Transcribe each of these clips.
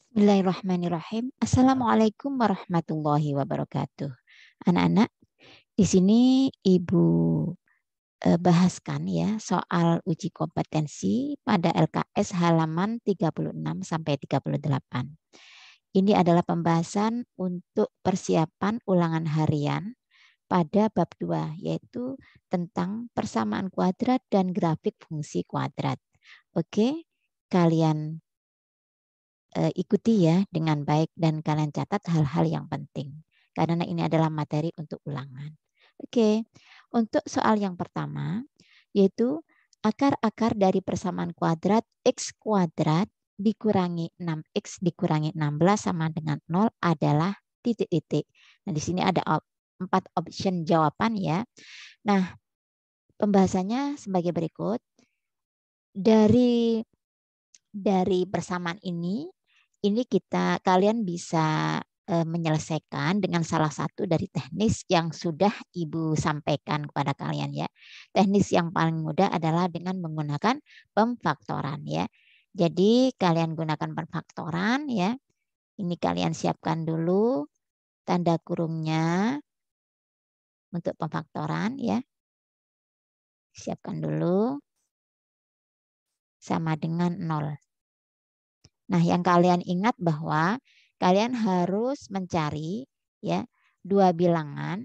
Bismillahirrahmanirrahim. Assalamualaikum warahmatullahi wabarakatuh. Anak-anak, di sini Ibu bahaskan ya soal uji kompetensi pada LKS halaman 36 sampai 38. Ini adalah pembahasan untuk persiapan ulangan harian pada bab 2, yaitu tentang persamaan kuadrat dan grafik fungsi kuadrat. Oke, kalian ikuti ya dengan baik dan kalian catat hal-hal yang penting karena ini adalah materi untuk ulangan. Oke, untuk soal yang pertama yaitu akar-akar dari persamaan kuadrat x kuadrat dikurangi 6x dikurangi 16 sama dengan 0 adalah titik-titik. Nah, di sini ada 4 option jawaban ya. Nah, pembahasannya sebagai berikut. Dari persamaan ini kalian bisa menyelesaikan dengan salah satu dari teknis yang sudah Ibu sampaikan kepada kalian ya. Teknis yang paling mudah adalah dengan menggunakan pemfaktoran ya. Jadi kalian gunakan pemfaktoran ya. Ini kalian siapkan dulu tanda kurungnya untuk pemfaktoran ya. Siapkan dulu sama dengan 0. Nah, yang kalian ingat bahwa kalian harus mencari ya dua bilangan.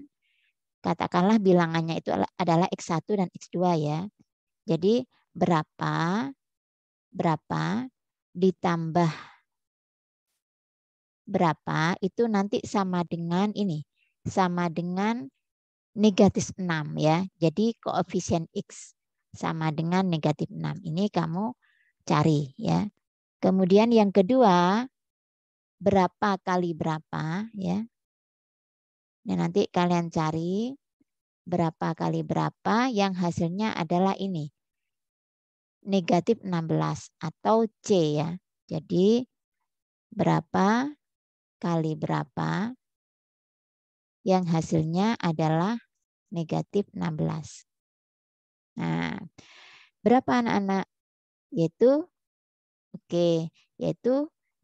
Katakanlah bilangannya itu adalah X1 dan X2 ya. Jadi berapa ditambah berapa itu nanti sama dengan ini. Sama dengan negatif 6 ya. Jadi koefisien X sama dengan negatif 6. Ini kamu cari ya. Kemudian yang kedua, berapa kali berapa ya. Nah, nanti kalian cari berapa kali berapa yang hasilnya adalah ini. Negatif 16 atau C ya. Jadi berapa kali berapa yang hasilnya adalah negatif 16. Nah, berapa anak-anak? Yaitu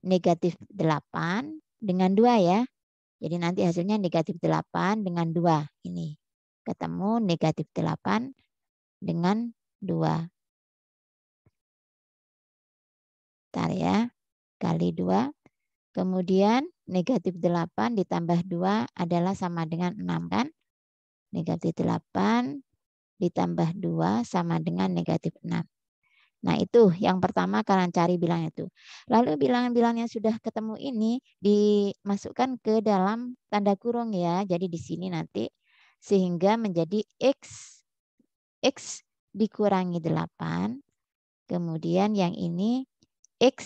negatif 8 dengan 2 ya. Jadi nanti hasilnya negatif 8 dengan 2. Ini ketemu negatif 8 dengan 2. Bentar ya. Kali 2. Kemudian negatif 8 ditambah 2 adalah sama dengan 6 kan. Negatif 8 ditambah 2 sama dengan negatif 6. Nah, itu yang pertama kalian cari bilangan itu. Lalu bilangan-bilangan yang sudah ketemu ini dimasukkan ke dalam tanda kurung ya. Jadi di sini nanti sehingga menjadi X dikurangi 8. Kemudian yang ini X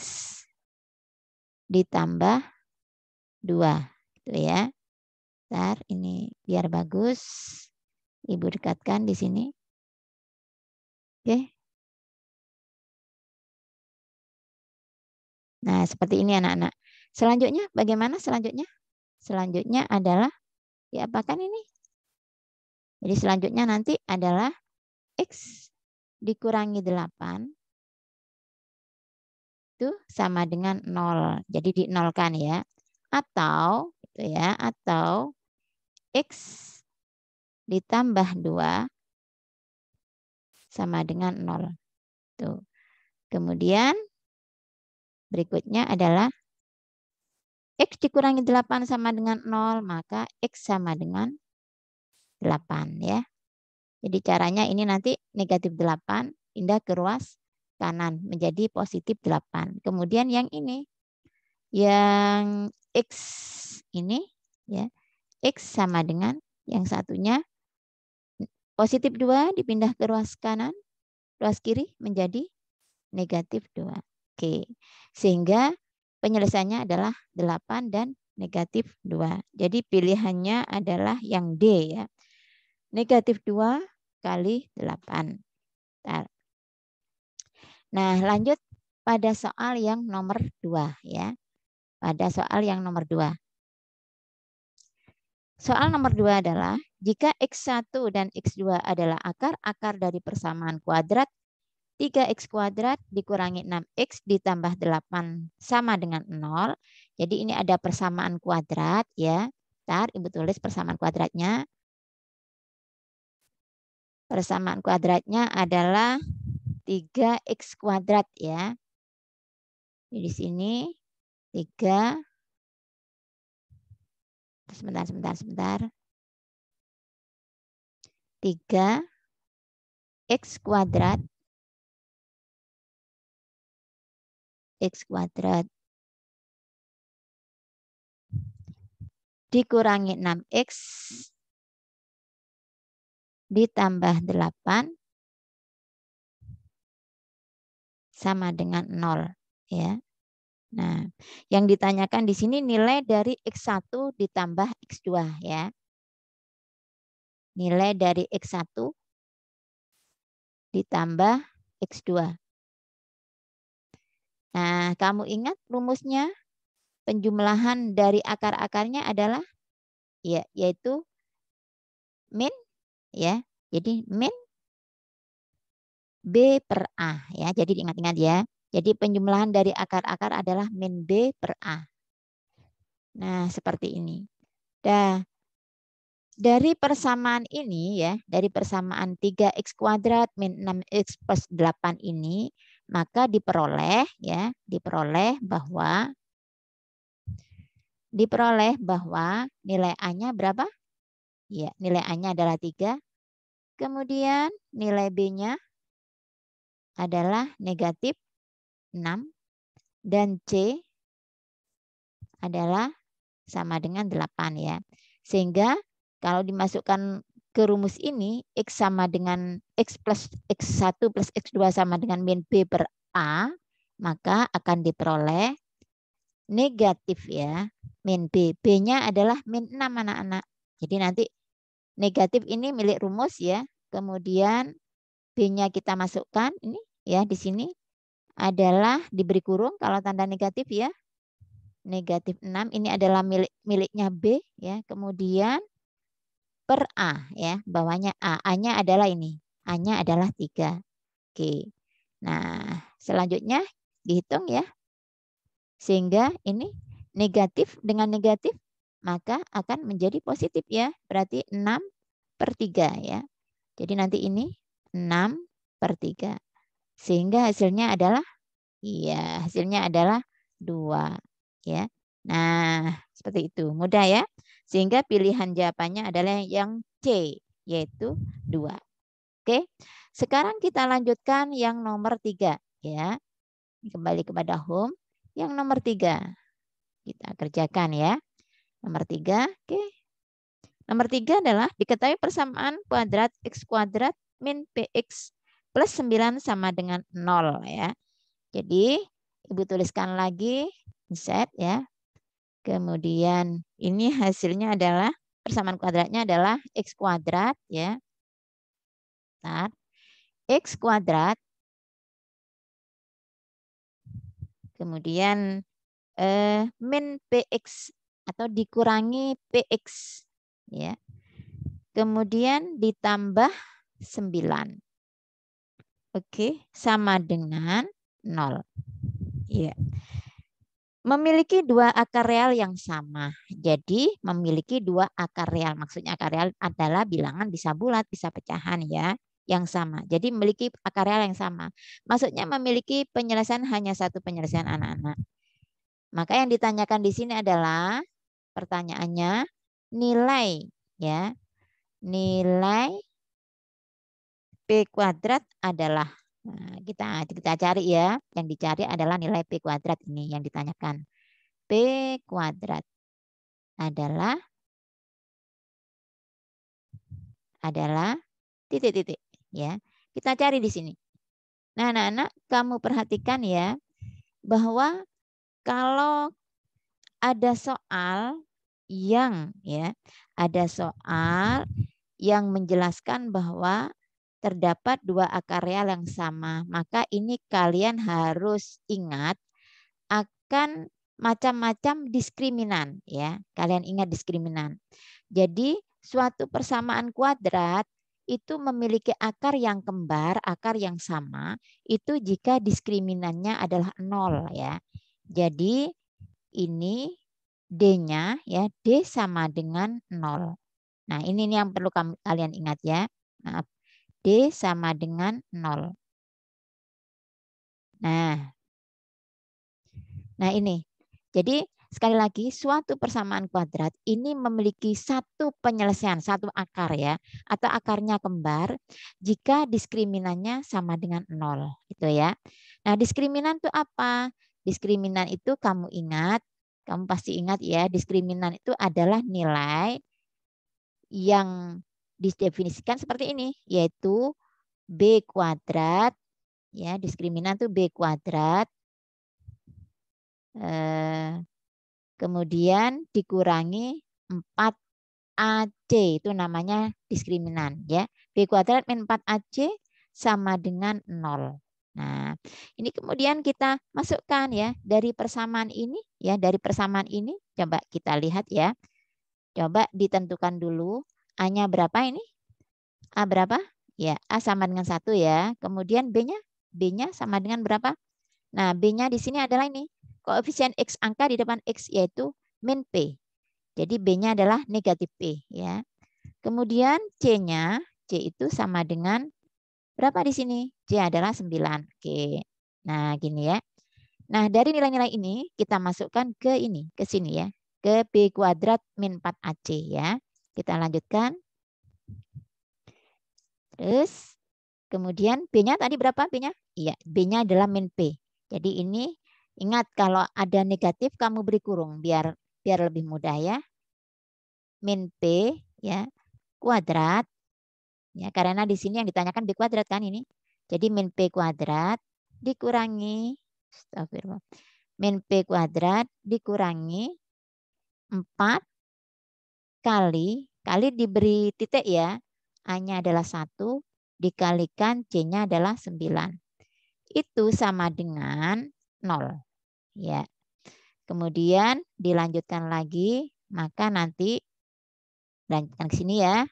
ditambah 2. Gitu ya. Bentar, ini biar bagus. Ibu dekatkan di sini. Oke. Nah, seperti ini anak-anak. Selanjutnya bagaimana selanjutnya? Selanjutnya adalah diapakan ini? Jadi selanjutnya nanti adalah X dikurangi 8 itu sama dengan 0. Jadi dinolkan ya. Atau gitu ya, atau X ditambah 2 sama dengan 0. Tuh. Kemudian berikutnya adalah X dikurangi 8 sama dengan 0, maka X sama dengan 8 ya. Jadi caranya ini nanti negatif 8 pindah ke ruas kanan menjadi positif 8. Kemudian yang ini, yang X ini ya, X sama dengan yang satunya positif 2 dipindah ke ruas kanan, ruas kiri menjadi negatif 2. Oke, sehingga penyelesaiannya adalah 8 dan negatif 2. Jadi pilihannya adalah yang D ya. Negatif 2 kali 8. Nah, lanjut pada soal yang nomor 2 ya. Pada soal yang nomor 2. Soal nomor 2 adalah jika X1 dan X2 adalah akar-akar dari persamaan kuadrat 3x kuadrat dikurangi 6x ditambah 8 sama dengan 0. Jadi ini ada persamaan kuadrat ya. Ntar Ibu tulis persamaan kuadratnya. Persamaan kuadratnya adalah 3x kuadrat ya. Di sini 3. Sebentar. 3x kuadrat x kuadrat dikurangi 6x ditambah 8 sama dengan 0 ya. Nah, yang ditanyakan di sini nilai dari x1 ditambah x2 ya. Nilai dari x1 ditambah x2. Nah, kamu ingat rumusnya? Penjumlahan dari akar-akarnya adalah ya, yaitu min ya. Jadi min B per A ya. Jadi diingat-ingat ya. Jadi penjumlahan dari akar-akar adalah min B per A. Nah, seperti ini. Dah. Dari persamaan ini ya, dari persamaan 3x kuadrat min 6x plus 8 ini, maka diperoleh ya, diperoleh bahwa nilai A-nya berapa? Ya, nilai A-nya adalah 3. Kemudian nilai B-nya adalah negatif 6 dan C adalah sama dengan 8 ya. Sehingga kalau dimasukkan ke rumus ini, X sama dengan X plus X1 plus X2 sama dengan min B per A, maka akan diperoleh negatif ya, min B. B-nya adalah min 6 anak-anak. Jadi nanti negatif ini milik rumus ya. Kemudian B-nya kita masukkan, ini ya di sini adalah diberi kurung kalau tanda negatif ya. Negatif 6 ini adalah miliknya B ya. Kemudian per A ya, bawahnya A. A-nya adalah ini. A-nya adalah 3. Oke. Nah, selanjutnya dihitung ya. Sehingga ini negatif dengan negatif maka akan menjadi positif ya. Berarti 6 per 3 ya. Jadi nanti ini 6 per 3. Sehingga hasilnya adalah iya, hasilnya adalah 2 ya. Nah, seperti itu. Mudah ya. Sehingga pilihan jawabannya adalah yang C, yaitu 2. Oke. Sekarang kita lanjutkan yang nomor 3 ya. Kembali kepada home. Yang nomor 3. Kita kerjakan ya. Nomor 3. Oke. Nomor 3 adalah diketahui persamaan kuadrat X kuadrat min PX plus 9 sama dengan 0 ya. Jadi Ibu tuliskan lagi set ya. Kemudian ini hasilnya adalah persamaan kuadratnya adalah X kuadrat ya. Nah, X kuadrat. Kemudian min PX atau dikurangi PX ya. Kemudian ditambah 9. Oke, sama dengan 0. Ya. Memiliki 2 akar real yang sama. Jadi memiliki 2 akar real. Maksudnya akar real adalah bilangan bisa bulat, bisa pecahan ya. Yang sama. Jadi memiliki akar real yang sama. Maksudnya memiliki penyelesaian hanya satu penyelesaian anak-anak. Maka yang ditanyakan di sini adalah pertanyaannya nilai ya. Nilai P kuadrat adalah nah, kita cari ya. Yang dicari adalah nilai P kuadrat ini yang ditanyakan. P kuadrat adalah titik-titik ya. Kita cari di sini. Nah, anak-anak kamu perhatikan ya bahwa kalau ada soal yang menjelaskan bahwa terdapat 2 akar real yang sama, maka ini kalian harus ingat akan macam-macam diskriminan ya. Kalian ingat diskriminan. Jadi suatu persamaan kuadrat itu memiliki akar yang kembar, akar yang sama, itu jika diskriminannya adalah 0 ya. Jadi ini D-nya ya, D sama dengan 0. Nah, ini yang perlu kalian ingat ya. Maaf. D sama dengan 0. Nah ini. Jadi sekali lagi suatu persamaan kuadrat ini memiliki satu penyelesaian, satu akar ya, atau akarnya kembar jika diskriminannya sama dengan 0 gitu ya. Nah, diskriminan itu apa? Diskriminan itu kamu pasti ingat ya, diskriminan itu adalah nilai yang didefinisikan seperti ini, yaitu B kuadrat ya, diskriminan itu B kuadrat kemudian dikurangi 4AC, itu namanya diskriminan ya. B kuadrat min 4AC sama dengan 0. Nah, ini kemudian kita masukkan ya dari persamaan ini ya, dari persamaan ini coba kita lihat ya. Coba ditentukan dulu A-nya berapa ini? A berapa? Ya, A sama dengan 1 ya. Kemudian B-nya? B-nya sama dengan berapa? Nah, B-nya di sini adalah ini. Koefisien X angka di depan X yaitu min P. Jadi B-nya adalah negatif P ya. Kemudian C-nya, C itu sama dengan berapa di sini? C adalah 9. Oke. Nah, gini ya. Nah, dari nilai-nilai ini kita masukkan ke ini, ke sini ya. Ke B kuadrat min 4AC ya. Kita lanjutkan. Terus kemudian B-nya tadi berapa B-nya? Iya, B-nya adalah min P. Jadi ini ingat kalau ada negatif kamu beri kurung biar lebih mudah ya. Min P ya kuadrat ya, karena di sini yang ditanyakan B kuadrat kan ini. Jadi min P kuadrat dikurangi astagfirullah. Min P kuadrat dikurangi 4 kali diberi titik ya. A-nya adalah 1 dikalikan C-nya adalah 9. Itu sama dengan 0 ya. Kemudian dilanjutkan lagi, maka nanti lanjutkan ke sini ya.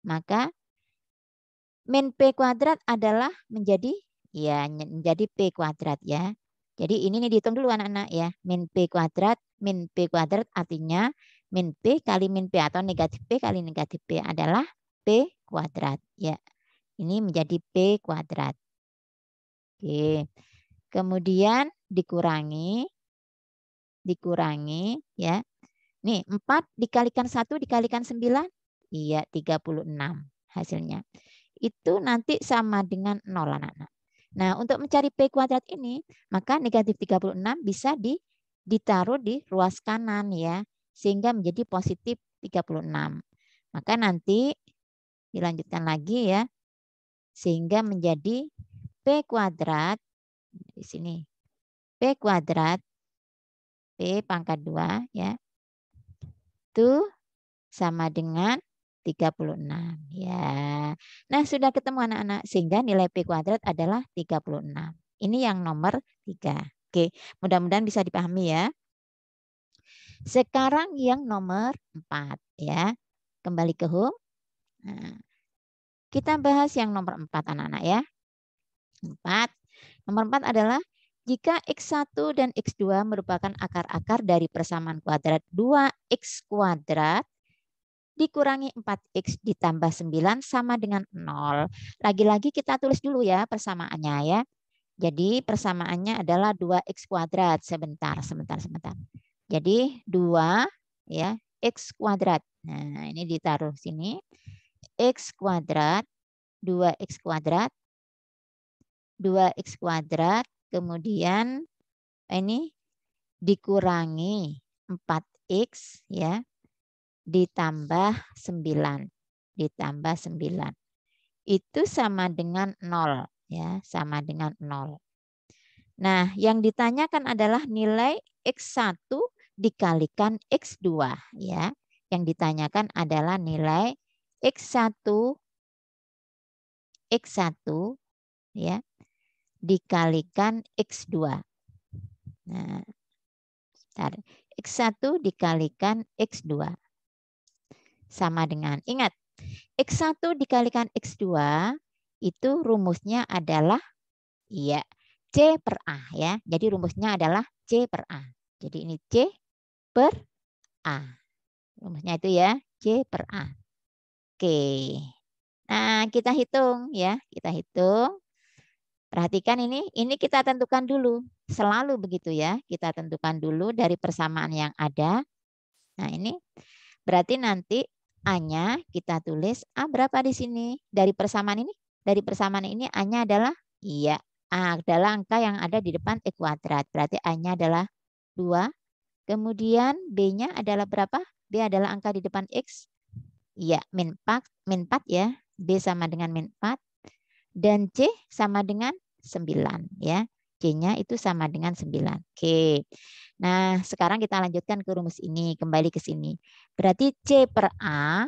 Maka min P kuadrat adalah menjadi P kuadrat ya. Jadi ini nih dihitung dulu anak-anak ya. Min P kuadrat artinya min P kali min P atau negatif P kali negatif P adalah P kuadrat ya. Ini menjadi P kuadrat. Oke. Kemudian dikurangi ya. Nih 4 dikalikan 1 dikalikan 9 iya 36 hasilnya. Itu nanti sama dengan 0 anak-anak. Nah, untuk mencari P kuadrat ini, maka negatif 36 bisa ditaruh di ruas kanan ya, sehingga menjadi positif 36. Maka nanti dilanjutkan lagi ya, sehingga menjadi P kuadrat, di sini, P kuadrat, P pangkat 2 ya, itu sama dengan 36 ya. Nah, sudah ketemu anak-anak sehingga nilai P kuadrat adalah 36. Ini yang nomor 3. Oke, mudah-mudahan bisa dipahami ya. Sekarang yang nomor 4 ya. Kembali ke home. Nah, kita bahas yang nomor 4 anak-anak ya. 4. Nomor 4 adalah jika X1 dan X2 merupakan akar-akar dari persamaan kuadrat 2X kuadrat dikurangi 4X ditambah 9 sama dengan 0. Lagi-lagi kita tulis dulu ya persamaannya ya. Jadi persamaannya adalah 2X kuadrat. Sebentar. Jadi 2 ya, X kuadrat. Nah, ini ditaruh sini. X kuadrat, 2X kuadrat, 2X kuadrat, kemudian ini dikurangi 4X ya, ditambah 9. Itu sama dengan 0 ya, sama dengan 0. Nah, yang ditanyakan adalah nilai X1 dikalikan X2 ya. Yang ditanyakan adalah nilai X1 ya dikalikan X2. Nah, X1 dikalikan X2 sama dengan, ingat X1 dikalikan X2 itu rumusnya adalah iya C per A ya. Jadi rumusnya adalah C per A. Jadi ini C per A. Rumusnya itu ya C per A. Oke. Nah, kita hitung ya. Kita hitung. Perhatikan ini kita tentukan dulu. Selalu begitu ya. Kita tentukan dulu dari persamaan yang ada. Nah, ini berarti nanti A-nya kita tulis A berapa di sini? Dari persamaan ini? Dari persamaan ini A-nya adalah iya, A adalah angka yang ada di depan X kuadrat. Berarti A-nya adalah 2. Kemudian B-nya adalah berapa? B adalah angka di depan X. Iya, min 4 ya. B sama dengan min 4. Dan C sama dengan 9 ya. C-nya itu sama dengan 9. Oke. Nah, sekarang kita lanjutkan ke rumus ini, kembali ke sini. Berarti C per A,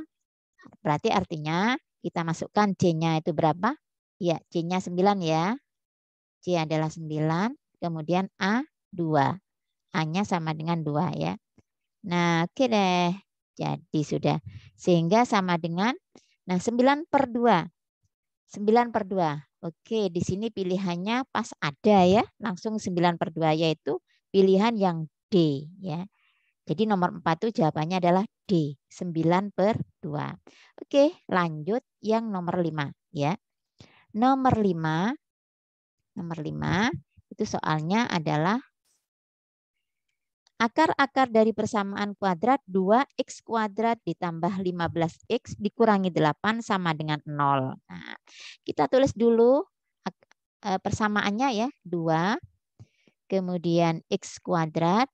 berarti artinya kita masukkan C-nya itu berapa? Ya, C-nya 9 ya. C adalah 9, kemudian A 2. A-nya sama dengan 2 ya. Nah, oke deh. Jadi sudah. Sehingga sama dengan, nah 9 per 2. 9 per 2. Oke, di sini pilihannya pas ada ya. Langsung 9 per 2 yaitu pilihan yang D ya. Jadi nomor 4 itu jawabannya adalah D. 9 per 2. Oke, lanjut yang nomor 5 ya. Nomor 5 itu soalnya adalah akar-akar dari persamaan kuadrat 2x kuadrat ditambah 15x dikurangi 8 sama dengan 0. Nah, kita tulis dulu persamaannya ya. 2, kemudian x kuadrat.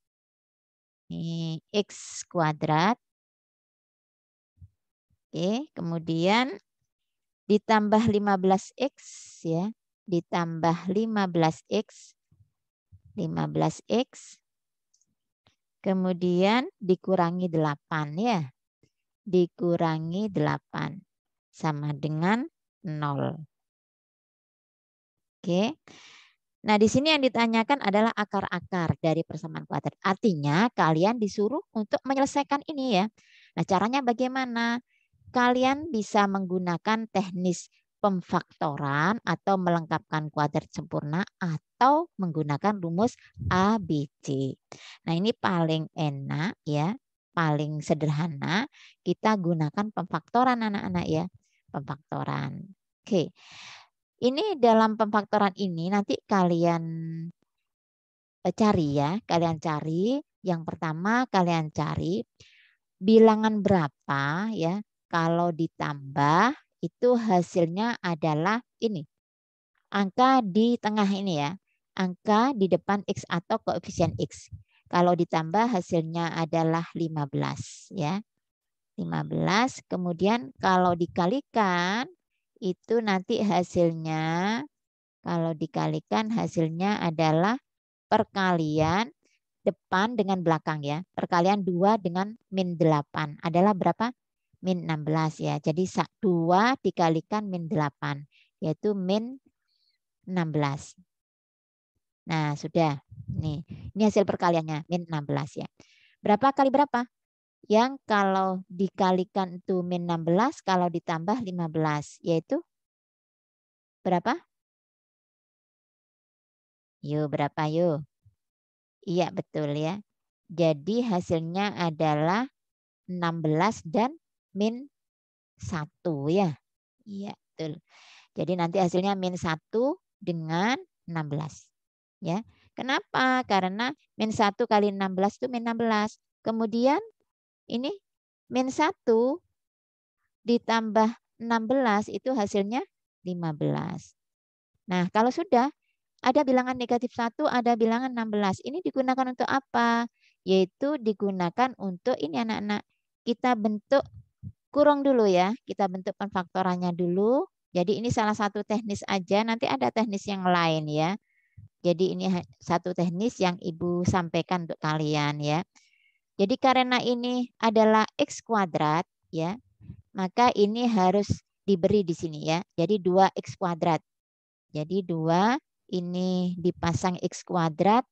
Ini x kuadrat. Oke, kemudian ditambah 15x ya. Ditambah 15x. 15x. Kemudian dikurangi 8 ya. Dikurangi 8 sama dengan 0. Oke. Nah, di sini yang ditanyakan adalah akar-akar dari persamaan kuadrat. Artinya kalian disuruh untuk menyelesaikan ini ya. Nah, caranya bagaimana? Kalian bisa menggunakan teknis pemfaktoran atau melengkapkan kuadrat sempurna atau menggunakan rumus ABC. Nah, ini paling enak ya, paling sederhana kita gunakan pemfaktoran anak-anak ya. Pemfaktoran. Oke. Ini dalam pemfaktoran ini nanti kalian cari ya, kalian cari. Yang pertama kalian cari bilangan berapa ya kalau ditambah itu hasilnya adalah ini. Angka di tengah ini ya. Angka di depan X atau koefisien X. Kalau ditambah hasilnya adalah 15 ya. 15. Kemudian kalau dikalikan itu nanti hasilnya, kalau dikalikan hasilnya adalah perkalian depan dengan belakang ya. Perkalian 2 dengan min 8 adalah berapa? Min 16 ya. Jadi 2 dikalikan min 8 yaitu min 16. Nah, sudah. Nih, ini hasil perkaliannya min 16 ya. Berapa kali berapa? Yang kalau dikalikan itu min 16, kalau ditambah 15, yaitu berapa? Yuk, berapa yuk? Iya, betul ya. Jadi hasilnya adalah 16 dan min 1 ya. Iya, betul. Jadi nanti hasilnya min 1 dengan 16. Ya. Kenapa? Karena min 1 kali 16 itu min 16. Kemudian ini min 1 ditambah 16 itu hasilnya 15. Nah, kalau sudah ada bilangan negatif 1, ada bilangan 16. Ini digunakan untuk apa? Yaitu digunakan untuk ini anak-anak. Kita bentuk kurung dulu ya. Kita bentuk penfaktorannya dulu. Jadi ini salah satu teknis aja. Nanti ada teknis yang lain ya. Jadi ini satu teknis yang Ibu sampaikan untuk kalian ya. Jadi karena ini adalah X kuadrat ya, maka ini harus diberi di sini ya. Jadi 2X kuadrat. Jadi 2 ini dipasang X kuadrat.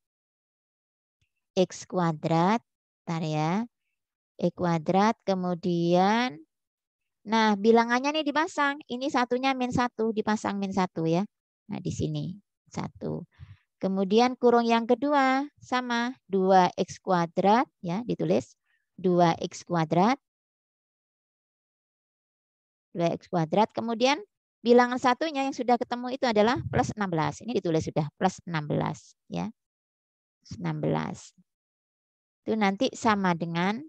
X kuadrat. Bentar ya. X kuadrat kemudian Nah, bilangannya nih dipasang. Ini satunya min 1, dipasang min 1 ya. Nah, di sini 1. Kemudian kurung yang kedua sama 2x kuadrat ya, ditulis 2x kuadrat. 2x kuadrat. Kemudian bilangan satunya yang sudah ketemu itu adalah plus 16. Ini ditulis sudah plus 16 ya. 16. Itu nanti sama dengan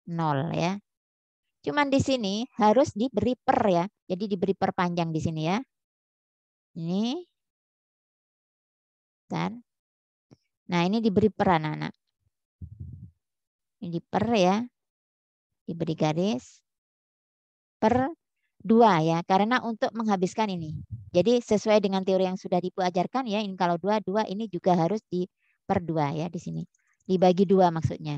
0 ya. Cuman di sini harus diberi per ya. Jadi diberi perpanjang di sini ya. Ini. Dan. Nah, ini diberi per anak-anak. Ini di per ya. Diberi garis. Per 2 ya. Karena untuk menghabiskan ini. Jadi sesuai dengan teori yang sudah Ibu ajarkan ya. Ini kalau 2, 2 ini juga harus di per 2 ya di sini. Dibagi 2 maksudnya.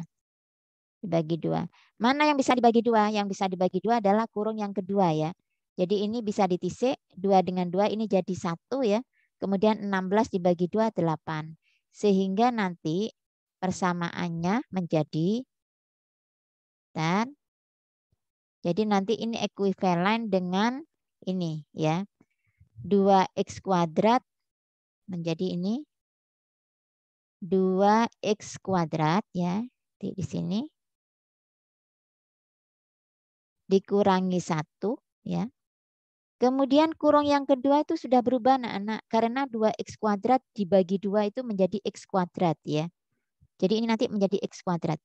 Dibagi 2. Mana yang bisa dibagi 2? Yang bisa dibagi 2 adalah kurung yang kedua ya. Jadi ini bisa ditisik 2 dengan 2 ini jadi 1 ya. Kemudian 16 dibagi 2 8. Sehingga nanti persamaannya menjadi dan jadi nanti ini ekuivalen dengan ini ya. 2x kuadrat menjadi ini 2x kuadrat ya. Di sini dikurangi 1 ya. Kemudian kurung yang kedua itu sudah berubah anak-anak karena 2x kuadrat dibagi 2 itu menjadi x kuadrat ya. Jadi ini nanti menjadi x kuadrat.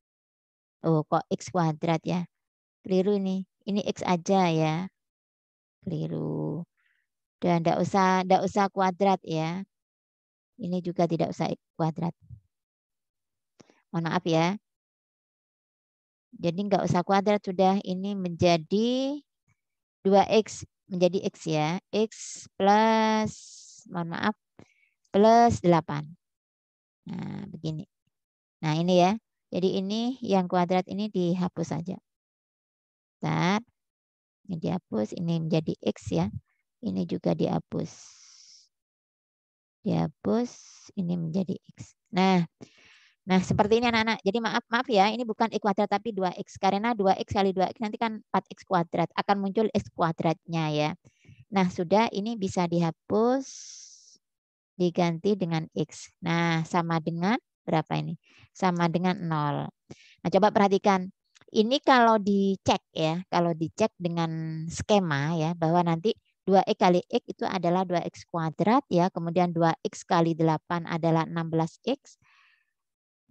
Oh, kok x kuadrat ya? Keliru ini. Ini x aja ya. Keliru. Dan enggak usah kuadrat ya. Ini juga tidak usah x kuadrat. Mohon maaf ya. Jadi enggak usah kuadrat sudah ini menjadi 2x menjadi x ya. X plus mohon maaf plus 8. Nah, begini. Nah, ini ya. Jadi ini yang kuadrat ini dihapus saja. Bentar. Ini dihapus, ini menjadi x ya. Ini juga dihapus. Dihapus, ini menjadi x. Nah, seperti ini anak-anak. Jadi maaf ya, ini bukan x kuadrat tapi 2x. Karena 2x kali 2x nanti kan 4x kuadrat. Akan muncul x kuadratnya ya. Nah, sudah ini bisa dihapus. Diganti dengan x. Nah, sama dengan berapa ini? Sama dengan 0. Nah, coba perhatikan. Ini kalau dicek ya, kalau dicek dengan skema ya, bahwa nanti 2x kali x itu adalah 2x kuadrat ya, kemudian 2x kali 8 adalah 16x,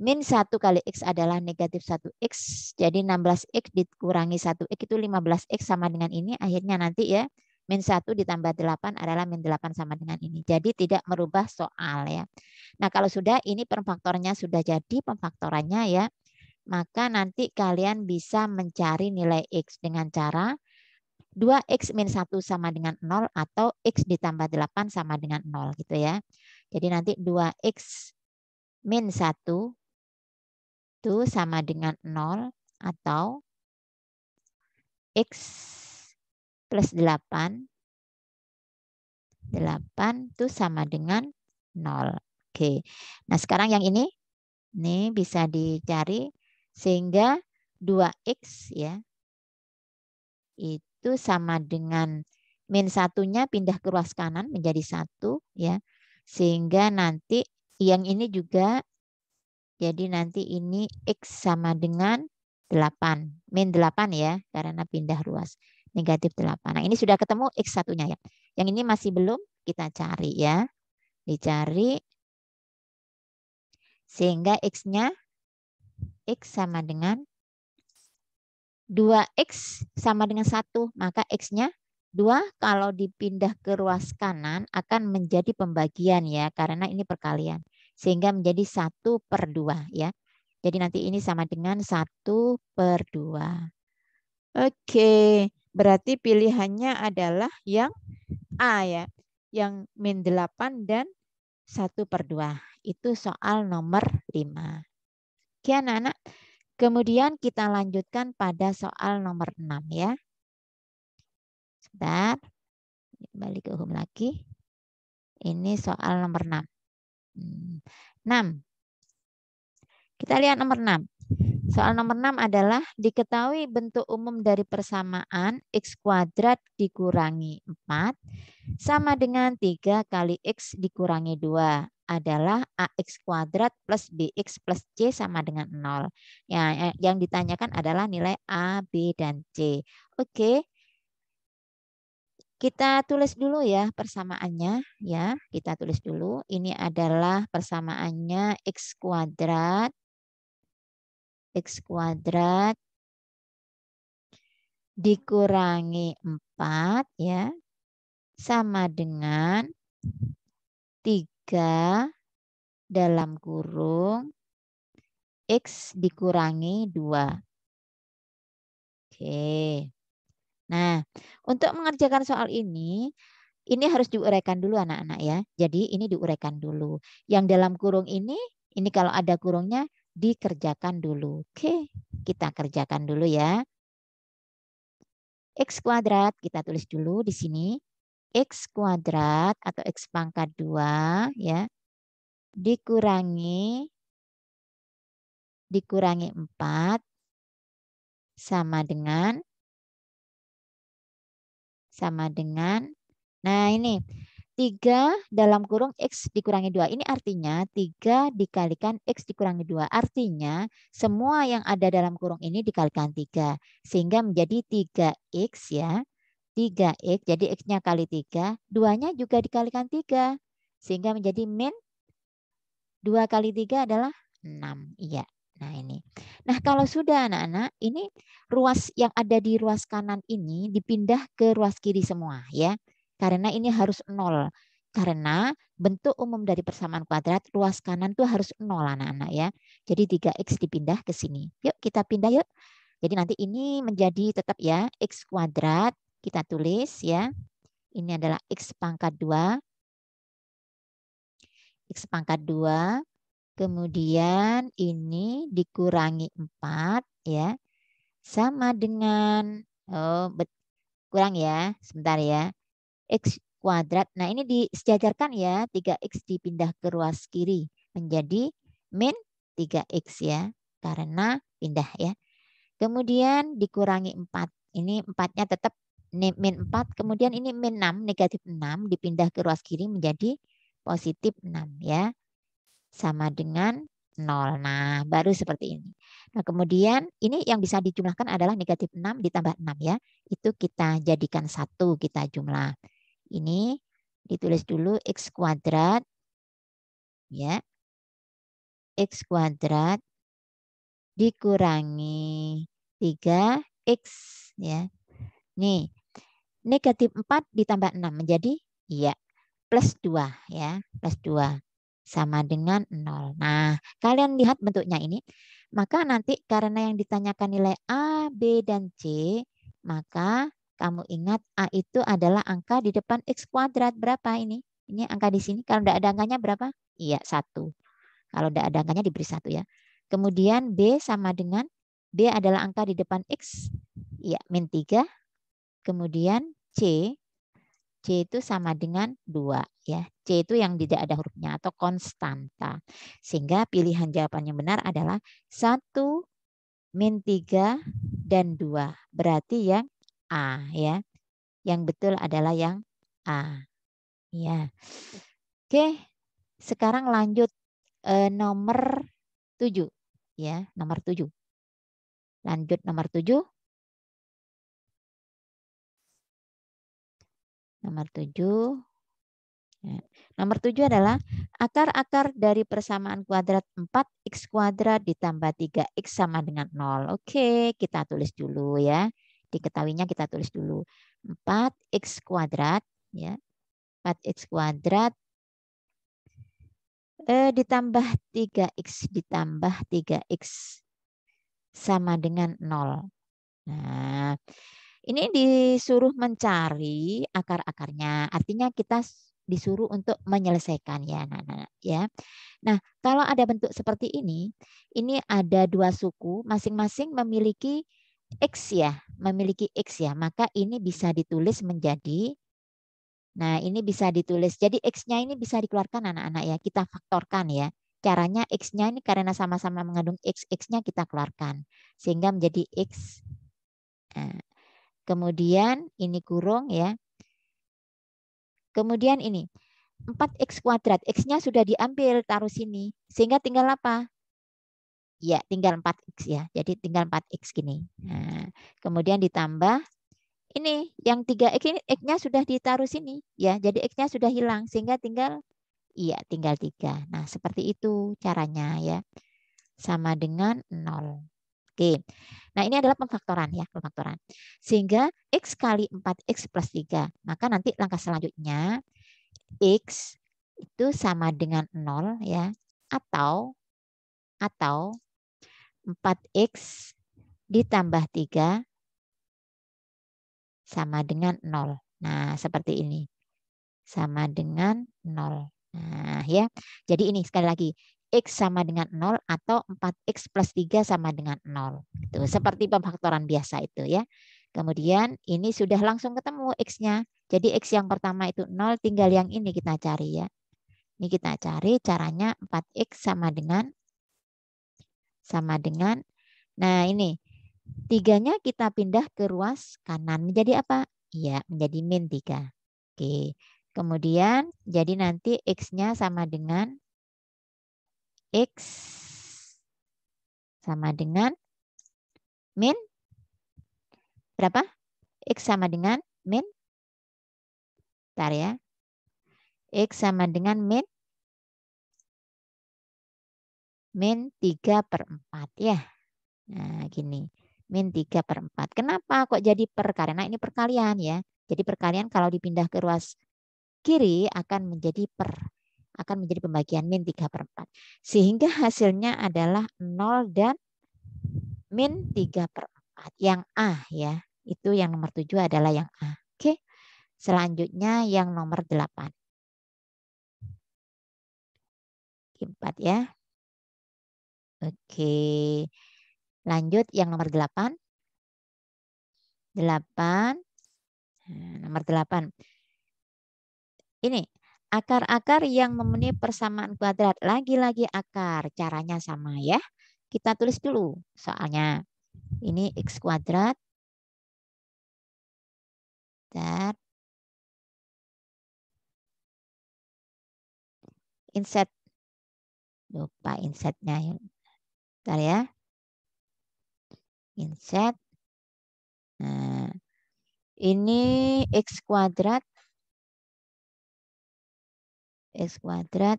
min 1 kali x adalah negatif 1x, jadi 16x dikurangi 1x itu 15x sama dengan ini, akhirnya nanti ya, min 1 ditambah 8 adalah min 8 sama dengan ini. Jadi tidak merubah soal ya. Nah, kalau sudah ini pemfaktornya sudah jadi pemfaktorannya ya, maka nanti kalian bisa mencari nilai x dengan cara 2x min 1 sama dengan 0 atau x ditambah 8 sama dengan 0 gitu ya. Jadi nanti 2x min 1 itu sama dengan 0 atau x plus 8 itu sama dengan 0. Oke. Nah, sekarang yang ini bisa dicari sehingga 2x ya itu sama dengan min 1-nya pindah ke ruas kanan menjadi 1 ya. Sehingga nanti yang ini juga jadi nanti ini x sama dengan 8. Min 8 ya karena pindah ruas negatif 8. Nah, ini sudah ketemu x satunya ya. Yang ini masih belum kita cari ya. Dicari sehingga x-nya x sama dengan 2x sama dengan 1, maka x-nya 2 kalau dipindah ke ruas kanan akan menjadi pembagian ya, karena ini perkalian. Sehingga menjadi 1/2 ya. Jadi nanti ini sama dengan 1/2. Oke, berarti pilihannya adalah yang A ya. Yang min 8 dan 1/2. Itu soal nomor 5. Oke anak-anak. Kemudian kita lanjutkan pada soal nomor 6 ya. Sebentar. Balik ke home lagi. Ini soal nomor 6. 6. Kita lihat nomor 6. Soal nomor 6 adalah diketahui bentuk umum dari persamaan X kuadrat dikurangi 4 sama dengan 3 kali X dikurangi 2 adalah AX kuadrat plus BX plus C sama dengan 0. Ya, yang ditanyakan adalah nilai A, B, dan C. Oke. Kita tulis dulu ya persamaannya ya. Kita tulis dulu. Ini adalah persamaannya X kuadrat dikurangi 4 ya sama dengan 3 dalam kurung X dikurangi 2. Oke. Nah, untuk mengerjakan soal ini harus diuraikan dulu anak-anak ya. Jadi ini diuraikan dulu. Yang dalam kurung ini kalau ada kurungnya dikerjakan dulu. Oke, kita kerjakan dulu ya. X kuadrat kita tulis dulu di sini. X kuadrat atau X pangkat 2 ya. Dikurangi 4 sama dengan nah ini 3 dalam kurung X dikurangi 2. Ini artinya 3 dikalikan X dikurangi 2. Artinya semua yang ada dalam kurung ini dikalikan 3. Sehingga menjadi 3X ya. 3X, jadi X-nya kali 3. 2-nya juga dikalikan 3. Sehingga menjadi min 2 kali 3 adalah 6. Iya. Nah ini. Nah kalau sudah anak-anak, ini ruas yang ada di ruas kanan ini dipindah ke ruas kiri semua ya. Karena ini harus 0. Karena bentuk umum dari persamaan kuadrat ruas kanan tuh harus 0 anak-anak ya. Jadi 3X dipindah ke sini. Yuk kita pindah yuk. Jadi nanti ini menjadi tetap ya X kuadrat. Kita tulis ya. Ini adalah X pangkat 2. X pangkat 2. Kemudian ini dikurangi 4 ya. Sama dengan kurang ya. Sebentar ya. X kuadrat. Nah, ini disejajarkan ya. 3X dipindah ke ruas kiri menjadi min 3X ya. Karena pindah ya. Kemudian dikurangi 4. Ini 4-nya tetap min 4. Kemudian ini min 6, negatif 6 dipindah ke ruas kiri menjadi positif 6 ya. Sama dengan 0. Nah, baru seperti ini. Nah, kemudian ini yang bisa dijumlahkan adalah negatif 6 ditambah 6 ya. Itu kita jadikan 1, kita jumlah. Ini ditulis dulu X kuadrat ya. X kuadrat dikurangi 3X ya. Nih, negatif 4 ditambah 6 menjadi iya plus 2 ya, plus 2 sama dengan 0. Nah, kalian lihat bentuknya ini. Maka nanti karena yang ditanyakan nilai A, B, dan C, maka kamu ingat A itu adalah angka di depan X kuadrat. Berapa ini? Ini angka di sini. Kalau tidak ada angkanya berapa? Iya, 1. Kalau tidak ada angkanya diberi 1 ya. Kemudian B sama dengan, B adalah angka di depan X. Iya, min 3. Kemudian C itu sama dengan 2 ya. C itu yang tidak ada hurufnya atau konstanta. Sehingga pilihan jawaban yang benar adalah 1, min 3, dan 2. Berarti yang A ya. Yang betul adalah yang A. Ya. Oke, sekarang lanjut nomor 7 ya, nomor 7. Lanjut nomor 7. Nomor 7. Ya. Nomor 7 adalah akar-akar dari persamaan kuadrat 4X kuadrat ditambah 3X sama dengan 0. Oke, kita tulis dulu ya. Diketahuinya kita tulis dulu. 4X kuadrat ya. 4X kuadrat ditambah 3X sama dengan 0. Nah, ini disuruh mencari akar-akarnya. Artinya kita disuruh untuk menyelesaikan ya, anak-anak ya. Nah, kalau ada bentuk seperti ini ada 2 suku, masing-masing memiliki X ya, maka ini bisa ditulis menjadi, nah ini bisa ditulis, jadi X-nya ini bisa dikeluarkan anak-anak ya, kita faktorkan ya. caranya X-nya ini karena sama-sama mengandung X, X-nya kita keluarkan. Sehingga menjadi X. Nah, kemudian ini kurung ya. Kemudian ini 4X kuadrat. X-nya sudah diambil, taruh sini. Sehingga tinggal apa? Ya, tinggal 4X ya. Jadi tinggal 4X gini. Nah, kemudian ditambah ini yang 3X ini X-nya sudah ditaruh sini ya. Jadi X-nya sudah hilang sehingga tinggal tinggal 3. Nah, seperti itu caranya ya. Sama dengan 0. Oke. Nah, ini adalah pemfaktoran ya, pemfaktoran. Sehingga X kali 4X plus 3. Maka nanti langkah selanjutnya X itu sama dengan 0 ya. Atau 4X ditambah 3 sama dengan 0. Nah, seperti ini. Sama dengan 0. Nah, ya. Jadi ini sekali lagi. X sama dengan 0 atau 4X plus 3 sama dengan 0. Itu seperti pemfaktoran biasa itu ya. Kemudian ini sudah langsung ketemu X-nya. Jadi X yang pertama itu 0, tinggal yang ini kita cari ya. Ini kita cari caranya 4X sama dengan nah ini 3-nya kita pindah ke ruas kanan menjadi apa? Iya, menjadi min 3. Oke. Kemudian jadi nanti X-nya sama dengan X sama dengan min berapa? X sama dengan min. Bentar ya. X sama dengan min 3/4 ya. Nah, gini. Min 3/4. Kenapa kok jadi per? Karena ini perkalian ya. Jadi perkalian kalau dipindah ke ruas kiri akan menjadi per. Akan menjadi pembagian min 3/4. Sehingga hasilnya adalah 0 dan min 3/4. Yang A ya. Itu yang nomor 7 adalah yang A. Oke. Selanjutnya yang nomor 8. 4 ya. Oke. Lanjut yang nomor 8. 8. Nomor 8. Ini akar-akar yang memenuhi persamaan kuadrat. Lagi-lagi akar. Caranya sama ya. Kita tulis dulu soalnya. Ini X kuadrat. Dan insert. Lupa insertnya. Bentar ya. Insert. Nah, ini X kuadrat. X kuadrat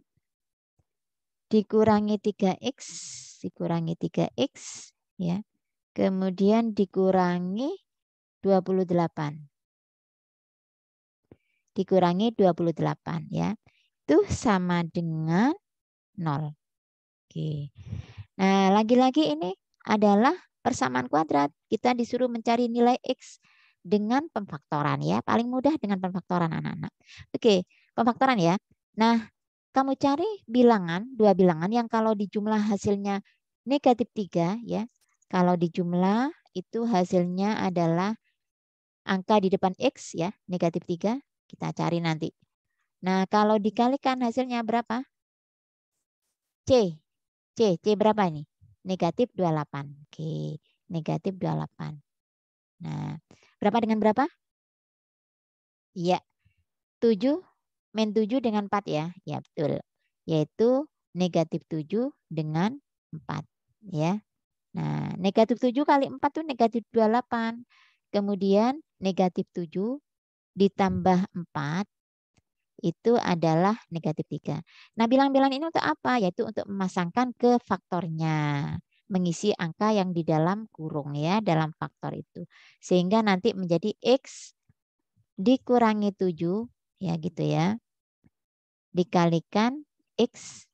dikurangi 3X. Dikurangi 3X. Ya. Kemudian dikurangi 28. Dikurangi 28 ya. Itu sama dengan 0. Oke. Nah, lagi-lagi ini adalah persamaan kuadrat. Kita disuruh mencari nilai X dengan pemfaktoran ya. Paling mudah dengan pemfaktoran anak-anak. Oke, pemfaktoran ya. Nah, kamu cari bilangan, 2 bilangan yang kalau dijumlah hasilnya negatif 3 ya. Kalau dijumlah itu hasilnya adalah angka di depan X ya, negatif 3. Kita cari nanti. Nah, kalau dikalikan hasilnya berapa? C. C berapa ini? Negatif 28. Oke, negatif 28. Nah, berapa dengan berapa? Iya, 7 min 7 dengan 4 ya. Ya, betul. Yaitu negatif 7 dengan 4. Ya. Nah, negatif 7 kali 4 itu negatif 28. Kemudian negatif 7 ditambah 4 itu adalah negatif 3. Nah, bilang-bilang ini untuk apa? Yaitu untuk memasangkan ke faktornya. Mengisi angka yang di dalam kurung ya, dalam faktor itu. Sehingga nanti menjadi X dikurangi 7, ya gitu ya. Dikalikan X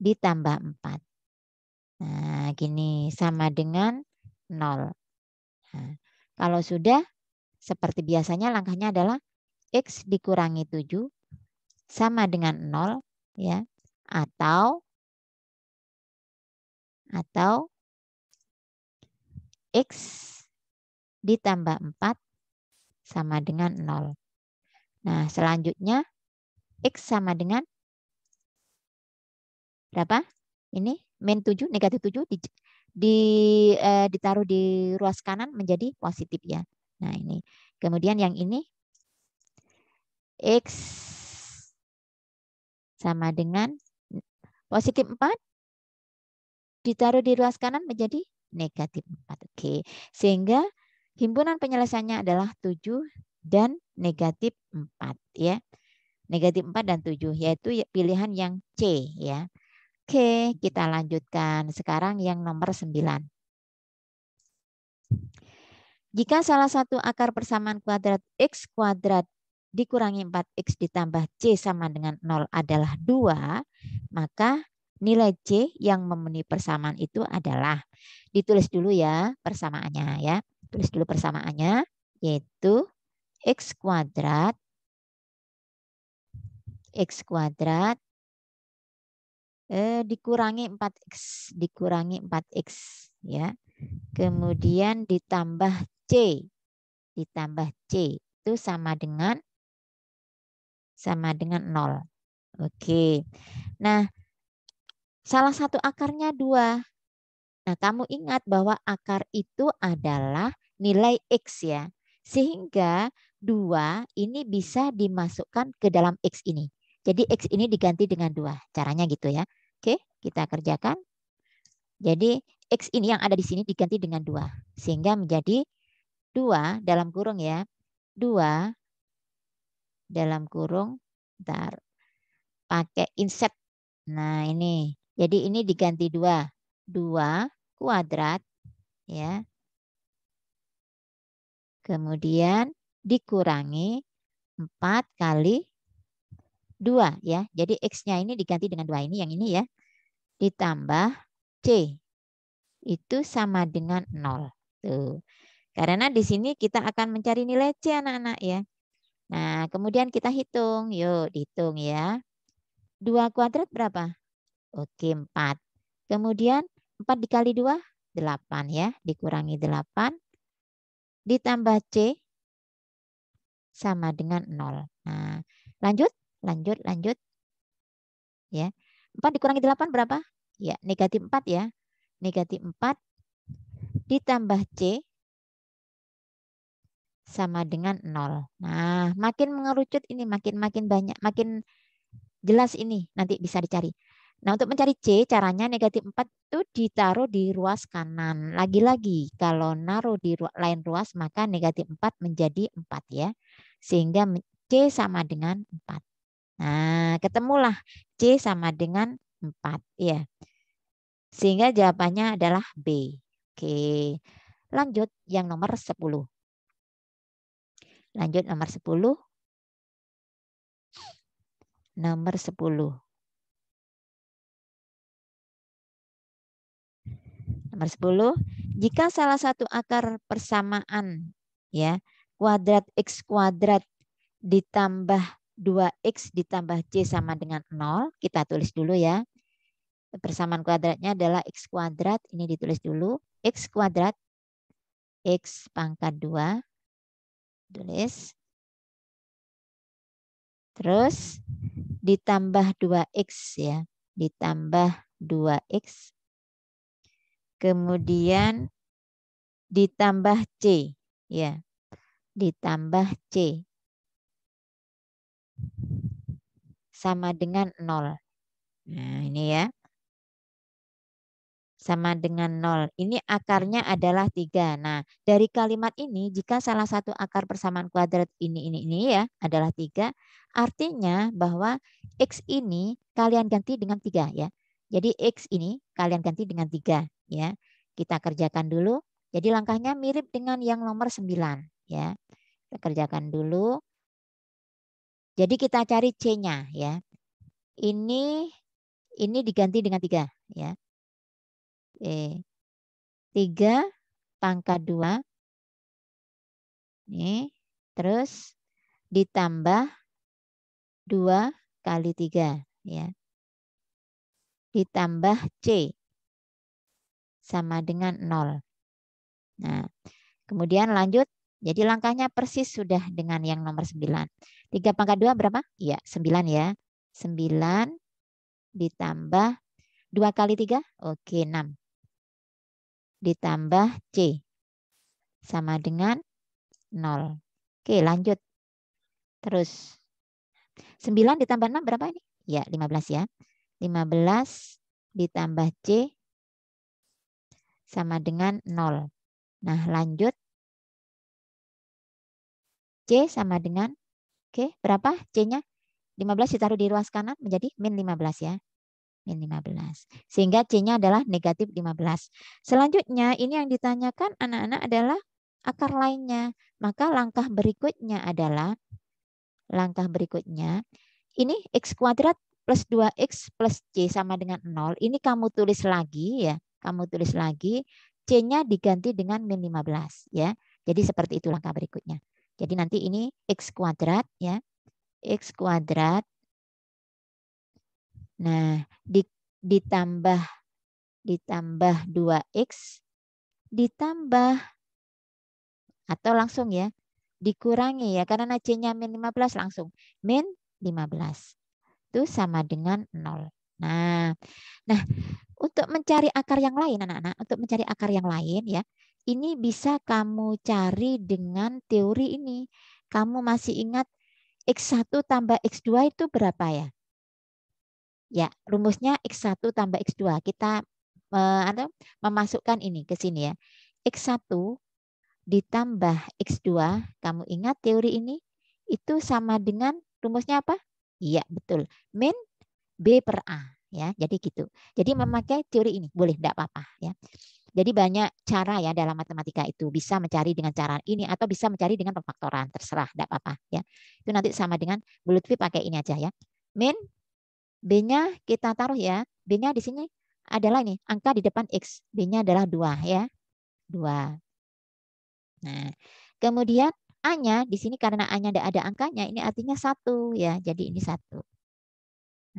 ditambah 4. Nah, gini sama dengan 0. Nah, kalau sudah, seperti biasanya langkahnya adalah X dikurangi 7 sama dengan 0 ya, atau X ditambah 4 sama dengan 0. Nah, selanjutnya X sama dengan Berapa? Ini min 7, negatif 7 ditaruh di ruas kanan menjadi positif ya. Nah ini. Kemudian yang ini X sama dengan positif 4 ditaruh di ruas kanan menjadi negatif 4. Oke. Sehingga himpunan penyelesaiannya adalah 7 dan negatif 4 ya. Negatif 4 dan 7 yaitu pilihan yang C ya. Oke, kita lanjutkan. Sekarang yang nomor 9. Jika salah satu akar persamaan kuadrat X kuadrat dikurangi 4X ditambah C sama dengan 0 adalah 2, maka nilai C yang memenuhi persamaan itu adalah, ditulis dulu ya persamaannya ya. Tulis dulu persamaannya, yaitu X kuadrat dikurangi 4X ya. Kemudian ditambah C itu sama dengan 0. Oke. Nah, salah satu akarnya 2. Nah, kamu ingat bahwa akar itu adalah nilai X ya. Sehingga 2 ini bisa dimasukkan ke dalam X ini. Jadi X ini diganti dengan 2. Caranya gitu ya. Oke, kita kerjakan. Jadi X ini yang ada di sini diganti dengan 2. Sehingga menjadi 2 dalam kurung ya. 2 dalam kurung. Bentar. Pakai inset. Nah ini. Jadi ini diganti 2. 2 kuadrat. Ya. Kemudian dikurangi 4 kali 2 ya. Jadi X-nya ini diganti dengan 2 ini. Yang ini ya. Ditambah C. Itu sama dengan 0. Tuh. Karena di sini kita akan mencari nilai C anak-anak ya. Nah, kemudian kita hitung. Yuk, dihitung ya. 2 kuadrat berapa? Oke, 4. Kemudian 4 dikali 2, 8 ya. Dikurangi 8. Ditambah C sama dengan 0. Nah, lanjut. Ya. 4 dikurangi 8 berapa? Ya, negatif 4 ya. Negatif 4 ditambah C sama dengan 0. Nah, makin mengerucut ini, makin banyak, makin jelas ini, nanti bisa dicari. Nah, untuk mencari C, caranya negatif 4 itu ditaruh di ruas kanan. Lagi-lagi, kalau naruh di lain ruas, maka negatif 4 menjadi 4 ya. Sehingga C sama dengan 4. Nah, ketemulah C sama dengan 4 ya. Sehingga jawabannya adalah B. Oke. Lanjut yang nomor 10. Lanjut nomor 10. Nomor 10. Nomor 10. Jika salah satu akar persamaan ya, kuadrat X kuadrat ditambah 2X ditambah C sama dengan 0, kita tulis dulu ya. Persamaan kuadratnya adalah X kuadrat, ini ditulis dulu. X kuadrat, X pangkat 2, tulis. Terus ditambah 2X ya, ditambah 2X. Kemudian ditambah C ya, ditambah C sama dengan 0. Nah ini ya, sama dengan 0. Ini akarnya adalah 3. Nah dari kalimat ini jika salah satu akar persamaan kuadrat ini ya adalah 3, artinya bahwa X ini kalian ganti dengan 3 ya. Jadi X ini kalian ganti dengan 3 ya. Kita kerjakan dulu. Jadi langkahnya mirip dengan yang nomor 9 ya. Kita kerjakan dulu. Jadi kita cari C-nya ya. Ini diganti dengan 3 ya. 3 pangkat 2. Nih, terus ditambah 2 kali 3 ya. Ditambah C sama dengan 0. Nah, kemudian lanjut. Jadi langkahnya persis sudah dengan yang nomor 9. 3 pangkat 2 berapa? Iya, 9 ya. 9 ditambah 2 kali 3, oke 6. Ditambah C sama dengan 0. Oke, lanjut. Terus 9 ditambah 6 berapa ini? Ya, 15 ya. 15 ditambah C sama dengan 0. Nah, lanjut. C sama dengan, oke, berapa C-nya? 15 ditaruh di ruas kanan menjadi min 15 ya. Min 15. Sehingga C-nya adalah negatif 15. Selanjutnya, ini yang ditanyakan anak-anak adalah akar lainnya. Maka langkah berikutnya adalah, ini X kuadrat plus 2X plus C sama dengan 0. Ini kamu tulis lagi ya. Kamu tulis lagi. C-nya diganti dengan min 15 ya. Jadi seperti itu langkah berikutnya. Jadi nanti ini X kuadrat ya. X kuadrat. Nah, ditambah 2X ditambah atau langsung ya dikurangi ya karena C-nya min 15 langsung min 15 itu sama dengan 0. Nah, untuk mencari akar yang lain anak-anak, untuk mencari akar yang lain ya, ini bisa kamu cari dengan teori ini. Kamu masih ingat X1 tambah X2 itu berapa ya? Ya, rumusnya X1 tambah X2. Kita memasukkan ini ke sini ya. X1 ditambah X2, kamu ingat teori ini? Itu sama dengan rumusnya apa? Iya, betul. Min B per A. Ya, jadi gitu. Jadi memakai teori ini boleh, tidak apa-apa ya. Jadi banyak cara ya dalam matematika itu, bisa mencari dengan cara ini atau bisa mencari dengan pemfaktoran, terserah, tidak apa-apa ya. Itu nanti sama dengan Bu Lutfi pakai ini aja ya. Min B-nya kita taruh ya. B-nya di sini adalah ini, angka di depan X. B-nya adalah 2 ya. 2. Nah, kemudian A-nya di sini karena A-nya tidak ada angkanya, ini artinya 1 ya. Jadi ini 1.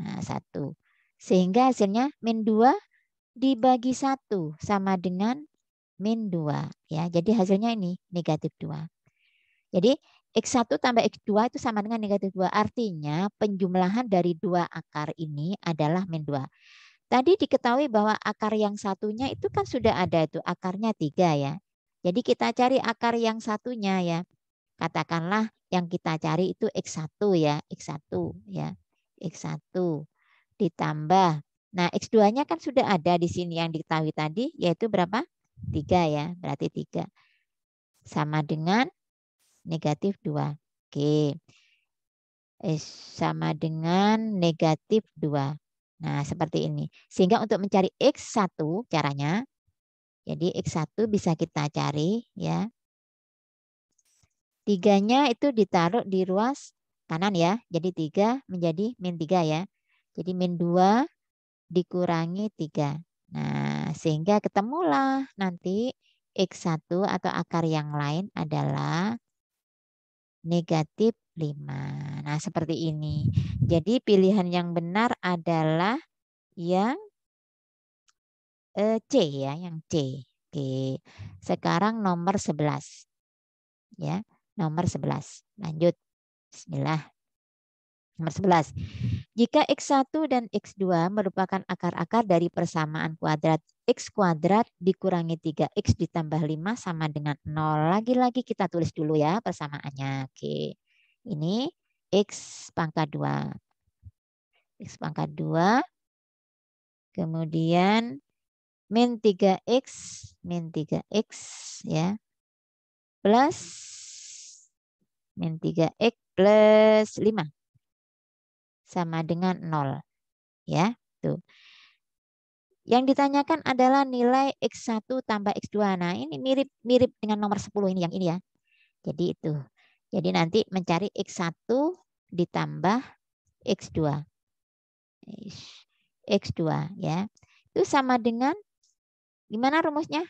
Nah, 1. Sehingga hasilnya min 2 dibagi 1 sama dengan min 2 ya. Jadi hasilnya ini negatif 2. Jadi X1 tambah X2 itu sama dengan negatif 2. Artinya penjumlahan dari dua akar ini adalah min 2. Tadi diketahui bahwa akar yang satunya itu kan sudah ada itu akarnya 3 ya. Jadi kita cari akar yang satunya ya. Katakanlah yang kita cari itu X1 ya. X1 ya. X1 ditambah. Nah X2-nya kan sudah ada di sini yang diketahui tadi yaitu berapa? 3 ya. Berarti 3. Sama dengan negatif 2. Oke. Sama dengan negatif 2. Nah, seperti ini. Sehingga untuk mencari X1 caranya, jadi X1 bisa kita cari ya. 3-nya itu ditaruh di ruas kanan ya. Jadi 3 menjadi min 3 ya. Jadi min 2 dikurangi 3. Nah, sehingga ketemulah nanti X1 atau akar yang lain adalah negatif 5. Nah, seperti ini. Jadi pilihan yang benar adalah yang C ya, yang C. Oke. Sekarang nomor 11. Ya, nomor 11. Lanjut. Bismillah. Nomor 11. Jika X1 dan X2 merupakan akar-akar dari persamaan kuadrat X kuadrat dikurangi 3X ditambah 5 sama dengan 0. Lagi-lagi kita tulis dulu ya persamaannya. Oke. Ini X pangkat 2. X pangkat 2. Kemudian min 3X ya. Plus min 3X plus 5 sama dengan 0 ya. Tuh. Yang ditanyakan adalah nilai X1 tambah X2. Nah, ini mirip dengan nomor 10 ini yang ini ya. Jadi itu. Jadi nanti mencari X1 ditambah X2. X2 ya. Itu sama dengan gimana rumusnya?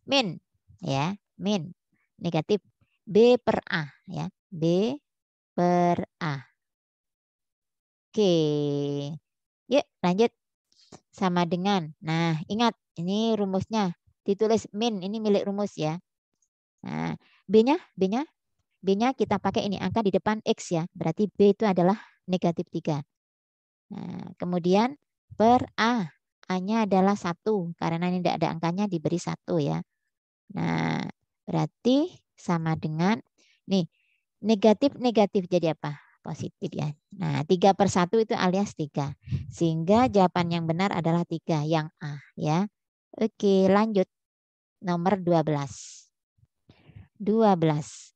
Min ya, min negatif B per A ya. B per A. Oke. Yuk lanjut. Sama dengan. Nah, ingat ini rumusnya. Ditulis min, ini milik rumus ya. Nah, B-nya kita pakai ini angka di depan X ya. Berarti B itu adalah negatif 3. Nah, kemudian per A. A-nya adalah 1. Karena ini tidak ada angkanya diberi 1 ya. Nah, berarti sama dengan, nih, negatif-negatif jadi apa? Positif ya. Nah, 3/1 itu alias 3. Sehingga jawaban yang benar adalah 3, yang A ya. Oke, lanjut. Nomor 12. 12.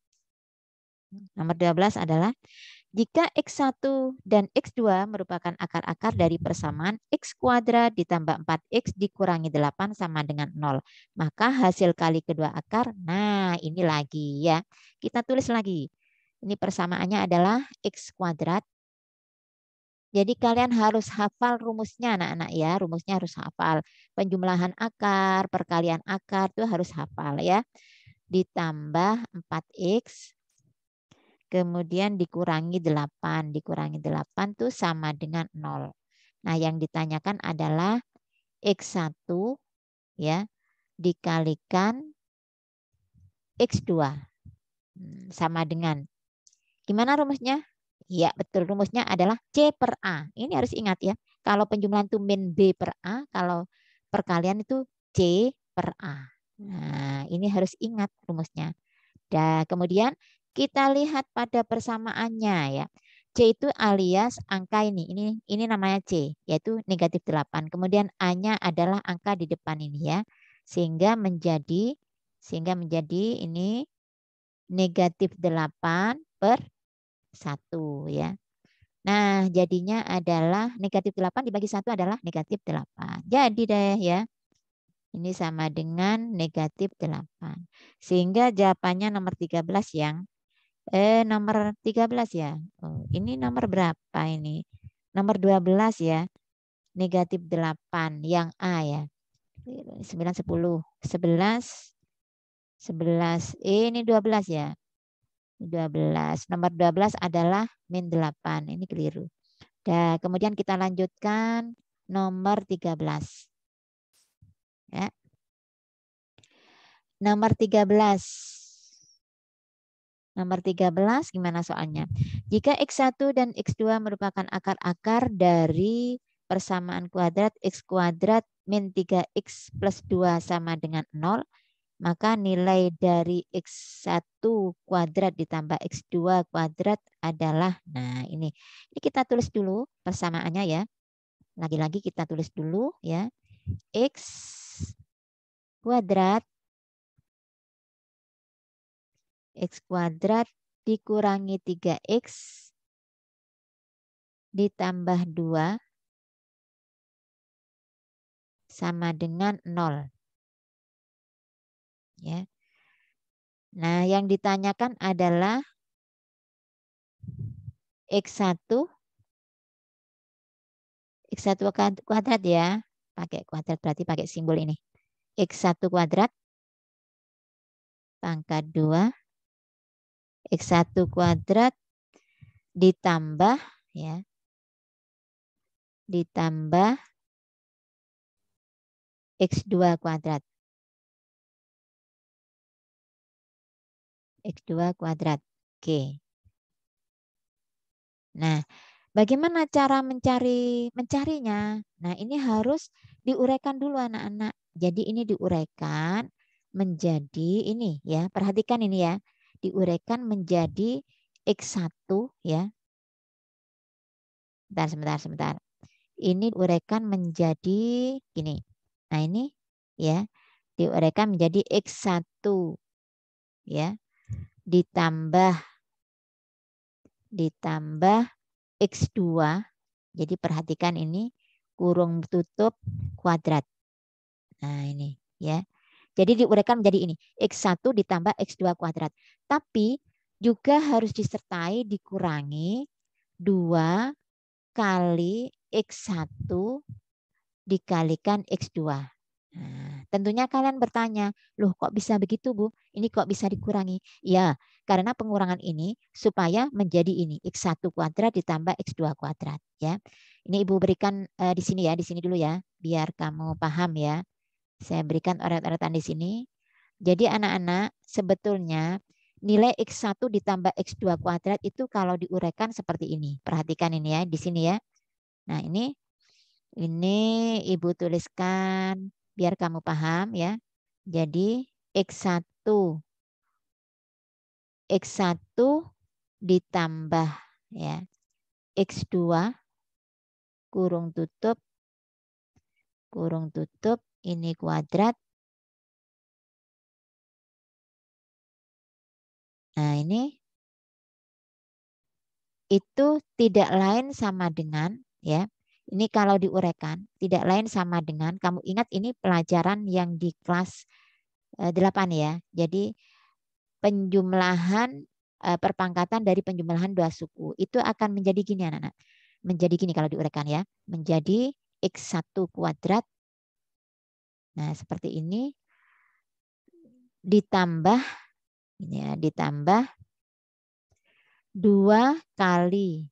Nomor 12 adalah jika X1 dan X2 merupakan akar-akar dari persamaan X kuadrat ditambah 4X dikurangi 8 sama dengan 0. Maka hasil kali kedua akar, nah ini lagi ya. Kita tulis lagi. Ini persamaannya adalah X kuadrat. Jadi kalian harus hafal rumusnya anak-anak ya. Rumusnya harus hafal. Penjumlahan akar, perkalian akar itu harus hafal ya. Ditambah 4X. Kemudian dikurangi 8. Dikurangi 8 tuh sama dengan 0. Nah, yang ditanyakan adalah X1 ya dikalikan X2 sama dengan, gimana rumusnya? Ya, betul, rumusnya adalah C per A. Ini harus ingat ya. Kalau penjumlahan itu min B per A, kalau perkalian itu C per A. Nah, ini harus ingat rumusnya. Dan kemudian kita lihat pada persamaannya ya. C itu alias angka ini. Ini namanya C, yaitu negatif 8. Kemudian A-nya adalah angka di depan ini ya. Sehingga menjadi ini negatif 8/1 ya. Nah, jadinya adalah negatif 8 dibagi 1 adalah negatif 8. Jadi deh ya. Ini sama dengan negatif 8. Sehingga jawabannya nomor 13 yang nomor 13 ya. Oh, ini nomor berapa ini? Nomor 12 ya. Negatif 8 yang A ya. 9, 10, 11, 11. Ini 12 ya. 12. Nomor 12 adalah min 8. Ini keliru. Dan kemudian kita lanjutkan nomor 13. Ya. Nomor 13. Nomor 13 gimana soalnya? Jika X1 dan X2 merupakan akar-akar dari persamaan kuadrat X kuadrat min 3X plus 2 sama dengan 0, maka nilai dari X1 kuadrat ditambah X2 kuadrat adalah, nah ini kita tulis dulu persamaannya ya. Lagi-lagi kita tulis dulu ya. X kuadrat X kuadrat dikurangi 3X ditambah 2 sama dengan 0. Ya. Nah, yang ditanyakan adalah X1 kuadrat ya. Pakai kuadrat berarti pakai simbol ini. X1 kuadrat pangkat 2 X1 kuadrat ditambah ya. Ditambah X2 kuadrat. X2 kuadrat. Oke. Nah, bagaimana cara mencarinya? Nah, ini harus diuraikan dulu anak-anak. Jadi ini diuraikan menjadi ini ya. Perhatikan ini ya. Diuraikan menjadi X1 ya. Sebentar. Ini diuraikan menjadi gini. Nah, ini ya. Diuraikan menjadi X1 ya. Ditambah X2. Jadi perhatikan ini kurung tutup kuadrat. Nah, ini ya. Jadi diuraikan menjadi ini, X1 ditambah X2 kuadrat. Tapi juga harus disertai dikurangi 2 kali X1 dikalikan X2. Nah, tentunya kalian bertanya, loh kok bisa begitu Bu? Ini kok bisa dikurangi? Ya, karena pengurangan ini supaya menjadi ini, X1 kuadrat ditambah X2 kuadrat. Ya. Ini Ibu berikan di sini ya, di sini dulu ya, biar kamu paham ya. Saya berikan oret-oretan di sini. Jadi anak-anak, sebetulnya nilai X1 ditambah X2 kuadrat itu kalau diuraikan seperti ini. Perhatikan ini ya, di sini ya. Nah ini Ini Ibu tuliskan biar kamu paham ya. Jadi X1 ditambah ya X2 kurung tutup ini kuadrat. Nah, ini itu tidak lain sama dengan ya. Ini kalau diuraikan tidak lain sama dengan, kamu ingat ini pelajaran yang di kelas 8 ya. Jadi penjumlahan perpangkatan dari penjumlahan dua suku itu akan menjadi gini anak-anak. Menjadi gini kalau diuraikan ya. Menjadi X1 kuadrat. Nah, seperti ini ditambah ini ya, ditambah 2 kali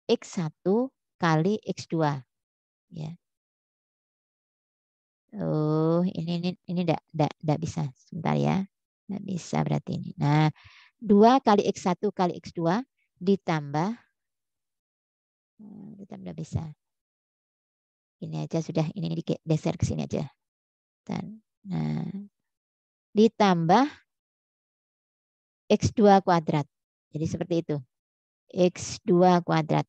X1 kali X2 ya. Oh, ini enggak bisa. Sebentar ya. Enggak bisa berarti ini. Nah, 2 kali X1 kali X2 ditambah bisa. Ini aja sudah, ini digeser ke sini aja. Nah, ditambah X2 kuadrat. Jadi seperti itu. X2 kuadrat.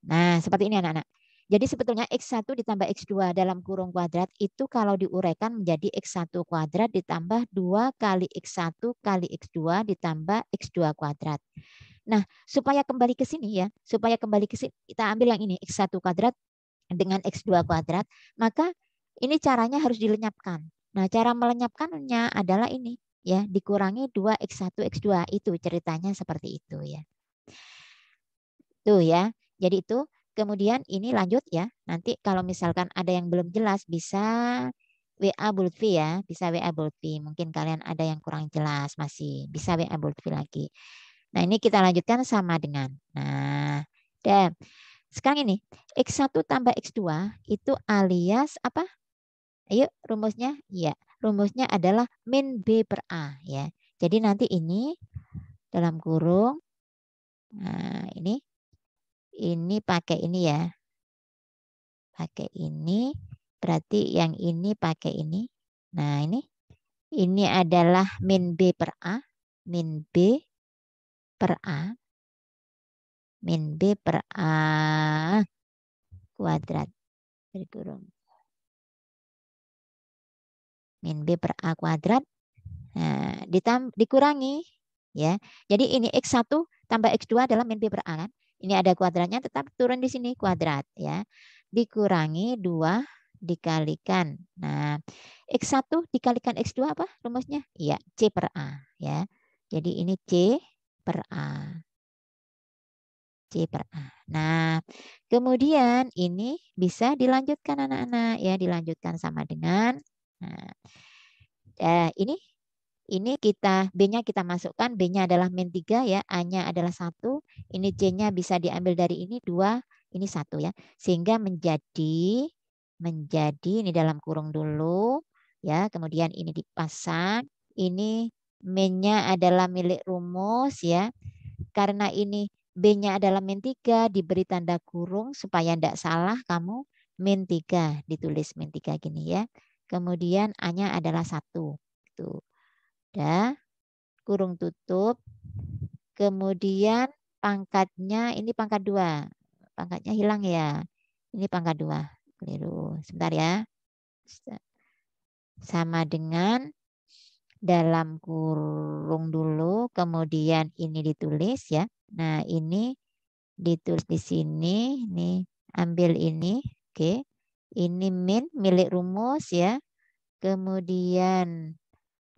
Nah, seperti ini anak-anak. Jadi sebetulnya X1 ditambah X2 dalam kurung kuadrat itu kalau diuraikan menjadi X1 kuadrat ditambah 2 kali X1 kali X2 ditambah X2 kuadrat. Nah, supaya kembali ke sini ya, supaya kembali ke sini, kita ambil yang ini, X1 kuadrat dengan X2 kuadrat, maka ini caranya harus dilenyapkan. Nah, cara melenyapkannya adalah ini, ya, dikurangi 2X1 X2, itu ceritanya seperti itu ya. Tuh ya. Jadi itu kemudian ini lanjut ya. Nanti kalau misalkan ada yang belum jelas bisa WA Bu Lutfi ya, bisa WA Bu Lutfi. Mungkin kalian ada yang kurang jelas masih bisa WA Bu Lutfi lagi. Nah, ini kita lanjutkan sama dengan. Nah, dan sekarang ini X1 tambah X2 itu alias apa? Ayo rumusnya? Ya, rumusnya adalah min B per A ya. Jadi nanti ini dalam kurung. Nah, ini pakai ini ya. Pakai ini, berarti yang ini pakai ini. Nah, ini adalah min B per A, min B per A, min B per A kuadrat. Kurung. Min B per A kuadrat. Nah, dikurangi ya. Jadi ini X1 tambah X2 adalah min B per A kan. Ini ada kuadratnya tetap turun di sini kuadrat ya. Dikurangi 2 dikalikan. Nah, X1 dikalikan X2 apa rumusnya? Iya, C per A ya. Jadi ini C per A. C per A. Nah, kemudian ini bisa dilanjutkan anak-anak ya, dilanjutkan sama dengan ini kita B-nya kita masukkan, B-nya adalah min 3 ya, A-nya adalah 1, ini C-nya bisa diambil dari ini 2, ini 1 ya. Sehingga menjadi ini dalam kurung dulu ya, kemudian ini dipasang, ini min-nya adalah milik rumus ya. Karena ini B-nya adalah min 3 diberi tanda kurung supaya tidak salah kamu min 3 ditulis min 3 gini ya. Kemudian A-nya adalah 1. Tuh. Udah, kurung tutup. Kemudian pangkatnya ini pangkat 2. Pangkatnya hilang ya. Ini pangkat 2. Keliru. Sebentar ya. Sama dengan dalam kurung dulu, kemudian ini ditulis ya. Nah, ini ditulis di sini, nih ambil ini, oke. Ini min milik rumus ya. Kemudian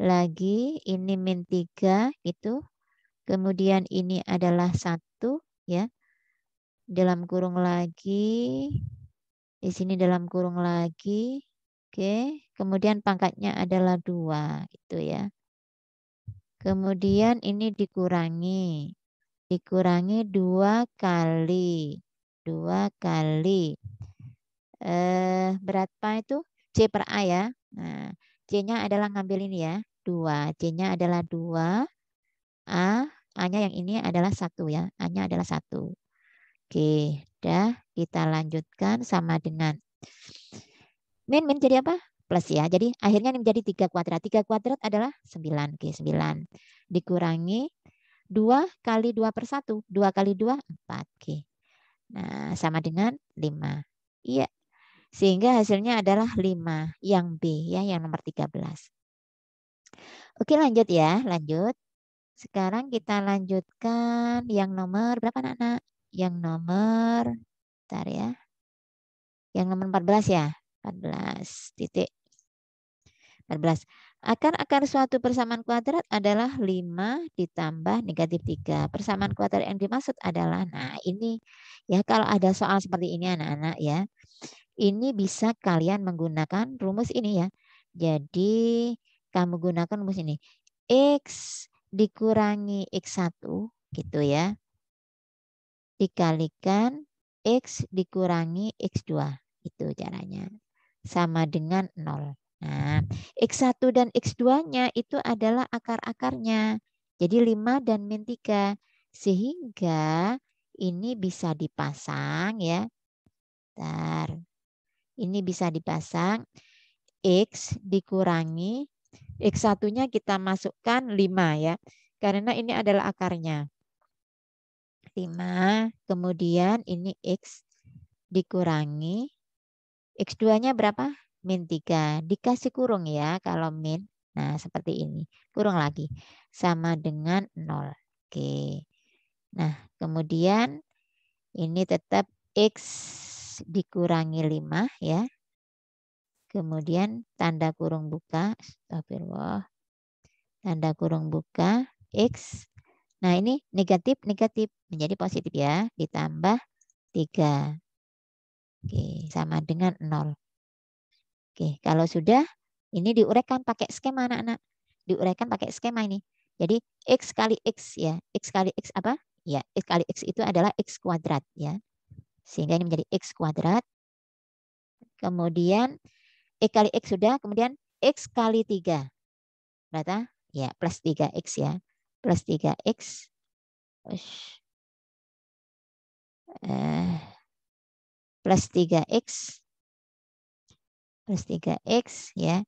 lagi ini min 3 itu. Kemudian ini adalah 1 ya. Dalam kurung lagi. Di sini dalam kurung lagi. Oke, kemudian pangkatnya adalah 2 itu ya. Kemudian ini dikurangi. Dikurangi 2 kali. 2 kali. Berapa itu? C per A ya. Nah, C-nya adalah ngambil ini ya. 2. C-nya adalah 2. A A-nya yang ini adalah 1 ya. A-nya adalah 1. Oke, udah kita lanjutkan sama dengan min jadi apa? Plus ya. Jadi akhirnya ini menjadi 3 kuadrat. 3 kuadrat adalah 9. Oke, 9. Dikurangi 2 kali 2 per 1. 2 kali 2, 4. Oke. Nah, sama dengan 5. Iya. Sehingga hasilnya adalah 5. Yang B ya, yang nomor 13. Oke, lanjut ya. Lanjut. Sekarang kita lanjutkan yang nomor berapa anak-anak? Yang nomor, bentar ya. Yang nomor 14 ya. 14 titik. 14. Akar suatu persamaan kuadrat adalah 5 ditambah negatif 3. Persamaan kuadrat yang dimaksud adalah, nah ini ya kalau ada soal seperti ini anak-anak ya. Ini bisa kalian menggunakan rumus ini ya. Jadi kamu gunakan rumus ini. X dikurangi X1 gitu ya. Dikalikan X dikurangi X2. Itu caranya. Sama dengan 0. Nah, X1 dan X2-nya itu adalah akar-akarnya. Jadi 5 dan min 3. Sehingga ini bisa dipasang ya. Bentar. Ini bisa dipasang. X dikurangi. X1-nya kita masukkan 5 ya. Karena ini adalah akarnya. 5. Kemudian ini X dikurangi. X2-nya berapa? Min 3. Dikasih kurung ya kalau min. Nah, seperti ini. Kurung lagi. Sama dengan 0. Oke. Nah, kemudian ini tetap X dikurangi 5 ya. Kemudian tanda kurung buka. Astagfirullah. Tanda kurung buka. X. Nah, ini negatif menjadi positif ya. Ditambah 3. Oke, sama dengan 0. Oke, kalau sudah ini diuraikan pakai skema anak-anak. Diuraikan pakai skema ini. Jadi X kali X ya. X kali X apa? Ya, X kali X itu adalah X kuadrat ya. Sehingga ini menjadi X kuadrat. Kemudian X kali X sudah. Kemudian X kali 3. Berarti ya plus 3X ya. Plus 3X. Plus 3X. Plus 3X ya.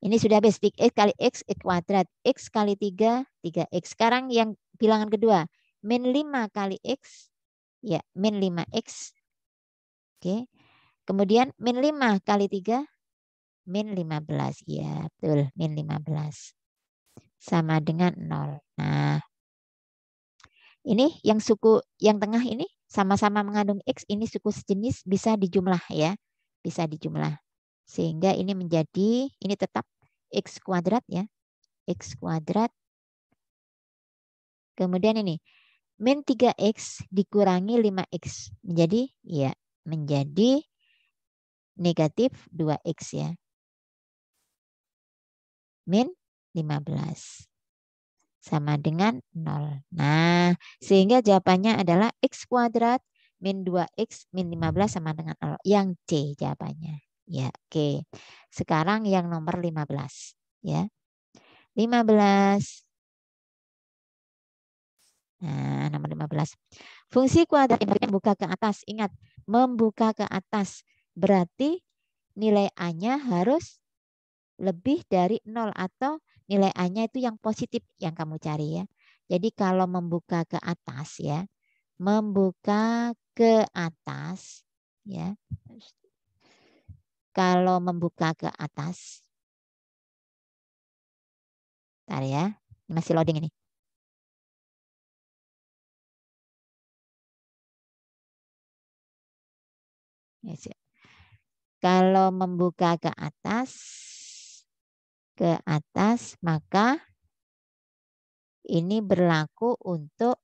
Ini sudah basic. X kali X, X kuadrat. X kali 3, 3X. Sekarang yang bilangan kedua. Min 5 kali X. Ya, min 5X. Oke. Kemudian min 5 kali 3. Min 15. Ya, betul. Min 15. Sama dengan 0. Nah. Ini yang suku yang tengah ini sama-sama mengandung X. Ini suku sejenis bisa dijumlah ya. Bisa dijumlah. Sehingga ini menjadi, ini tetap X kuadrat ya. X kuadrat. Kemudian ini, min 3X dikurangi 5X. Menjadi, ya, menjadi negatif 2X ya. Min 15. Sama dengan 0. Nah, sehingga jawabannya adalah X kuadrat min 2X min 15 sama dengan 0. Yang C jawabannya. Ya, oke. Sekarang yang nomor 15. Ya. 15. Nah, nomor 15. Fungsi kuadrat yang membuka ke atas. Ingat, membuka ke atas. Berarti nilai A-nya harus lebih dari 0 atau nilai A-nya itu yang positif yang kamu cari ya. Jadi kalau membuka ke atas ya. Membuka ke atas ya. Kalau membuka ke atas. Bentar ya. Masih loading ini. Kalau membuka ke atas maka ini berlaku untuk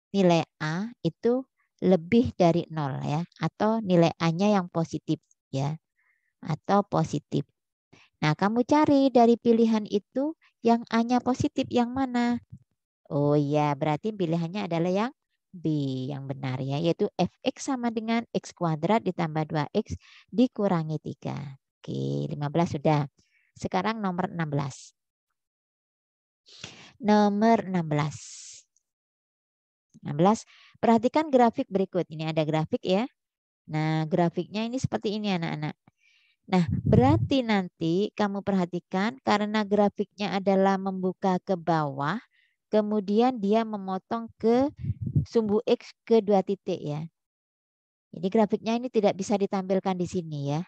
nilai A itu lebih dari 0 ya, atau nilai A-nya yang positif ya, atau positif. Nah, kamu cari dari pilihan itu yang A-nya positif yang mana? Oh iya, berarti pilihannya adalah yang B yang benar ya, yaitu fx sama dengan x kuadrat ditambah 2x dikurangi 3. Oke, 15 sudah. Sekarang nomor 16. Nomor 16. 16. Perhatikan grafik berikut. Ini ada grafik ya. Nah, grafiknya ini seperti ini anak-anak. Nah, berarti nanti kamu perhatikan karena grafiknya adalah membuka ke bawah, kemudian dia memotong ke sumbu X ke 2 titik ya. Jadi grafiknya ini tidak bisa ditampilkan di sini ya.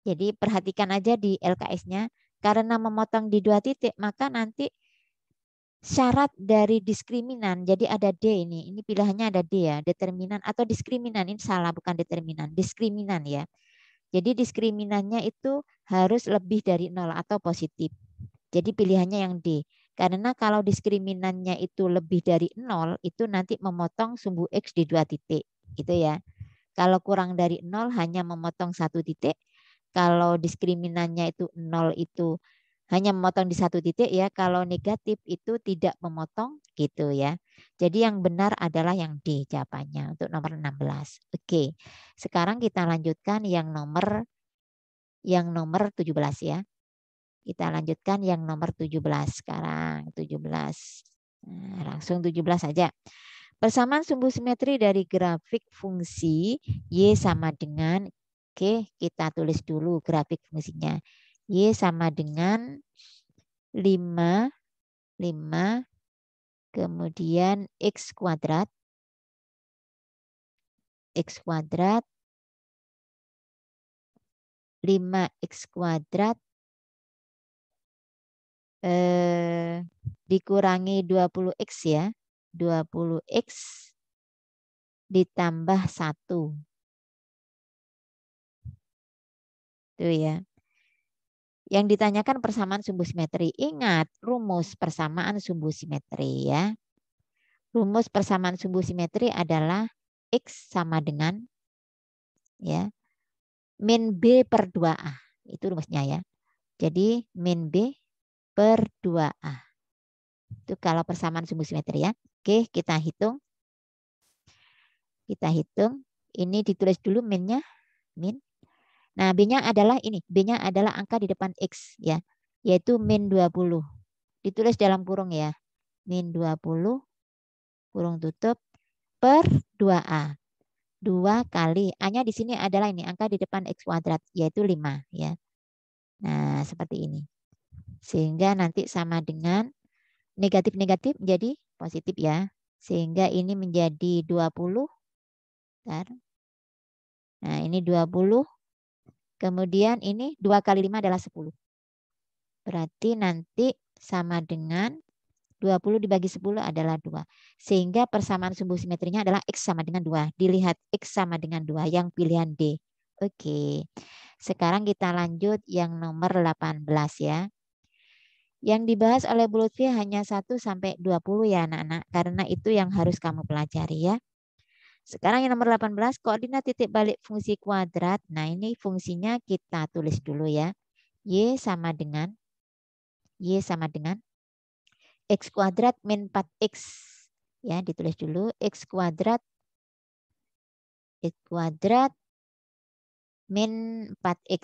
Jadi perhatikan aja di LKS-nya. Karena memotong di 2 titik, maka nanti syarat dari diskriminan, jadi ada D ini pilihannya ada D ya, determinan atau diskriminan, ini salah bukan determinan, diskriminan ya. Jadi diskriminannya itu harus lebih dari 0 atau positif. Jadi pilihannya yang D. Karena kalau diskriminannya itu lebih dari 0, itu nanti memotong sumbu X di 2 titik. Gitu ya. Kalau kurang dari 0 hanya memotong 1 titik. Kalau diskriminannya itu 0 itu hanya memotong di 1 titik ya. Kalau negatif itu tidak memotong gitu ya. Jadi yang benar adalah yang D jawabannya untuk nomor 16. Oke. Sekarang kita lanjutkan yang nomor 17 ya. Kita lanjutkan yang nomor 17 sekarang. 17. Nah, langsung 17 saja. Persamaan sumbu simetri dari grafik fungsi Y sama dengan, oke, kita tulis dulu grafik fungsinya. Y sama dengan 5, kemudian X kuadrat 5X kuadrat dikurangi 20X ya. 20X ditambah 1. Tuh ya. Yang ditanyakan persamaan sumbu simetri. Ingat rumus persamaan sumbu simetri ya. Rumus persamaan sumbu simetri adalah X sama dengan ya min B per 2A. Itu rumusnya ya. Jadi min B per 2A. Itu kalau persamaan sumbu simetri ya. Oke, kita hitung. Ini ditulis dulu minnya. Min. Nah, B-nya adalah ini. B-nya adalah angka di depan X ya. Yaitu min 20. Ditulis dalam kurung ya. Min 20 kurung tutup per 2A. 2 kali A-nya di sini adalah ini angka di depan X kuadrat yaitu 5 ya. Nah, seperti ini. Sehingga nanti sama dengan negatif-negatif menjadi positif ya. Sehingga ini menjadi 20. Bentar. Nah, ini 20. Kemudian ini 2 kali 5 adalah 10. Berarti nanti sama dengan 20 dibagi 10 adalah 2. Sehingga persamaan sumbu simetrinya adalah X sama dengan 2. Dilihat X sama dengan 2 yang pilihan D. Oke. Sekarang kita lanjut yang nomor 18 ya. Yang dibahas oleh Bu Lutfi hanya 1 sampai 20 ya anak-anak. Karena itu yang harus kamu pelajari ya. Sekarang yang nomor 18, koordinat titik balik fungsi kuadrat. Nah ini fungsinya kita tulis dulu ya. Y sama dengan X kuadrat min 4X. Ya, ditulis dulu X kuadrat min 4X.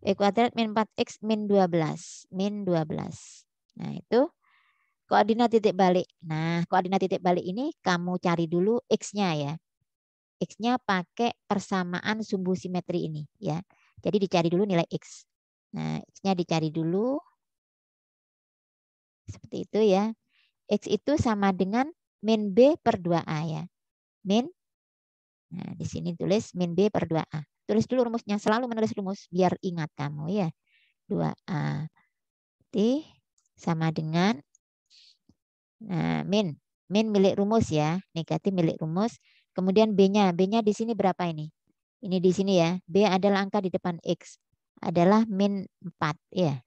X kuadrat min 4X min 12. Nah, itu koordinat titik balik. Nah, koordinat titik balik ini kamu cari dulu X-nya ya. X-nya pakai persamaan sumbu simetri ini ya. Jadi dicari dulu nilai X. Nah, X-nya dicari dulu. Seperti itu ya. X itu sama dengan min B per 2A ya. Min. Nah, di sini tulis min B per 2A. Tulis dulu rumusnya. Selalu menulis rumus biar ingat kamu ya. 2A. T sama dengan nah, min milik rumus ya. Negatif milik rumus. Kemudian B-nya. B-nya di sini berapa ini? Ini di sini ya. B adalah angka di depan X. Adalah min 4 ya.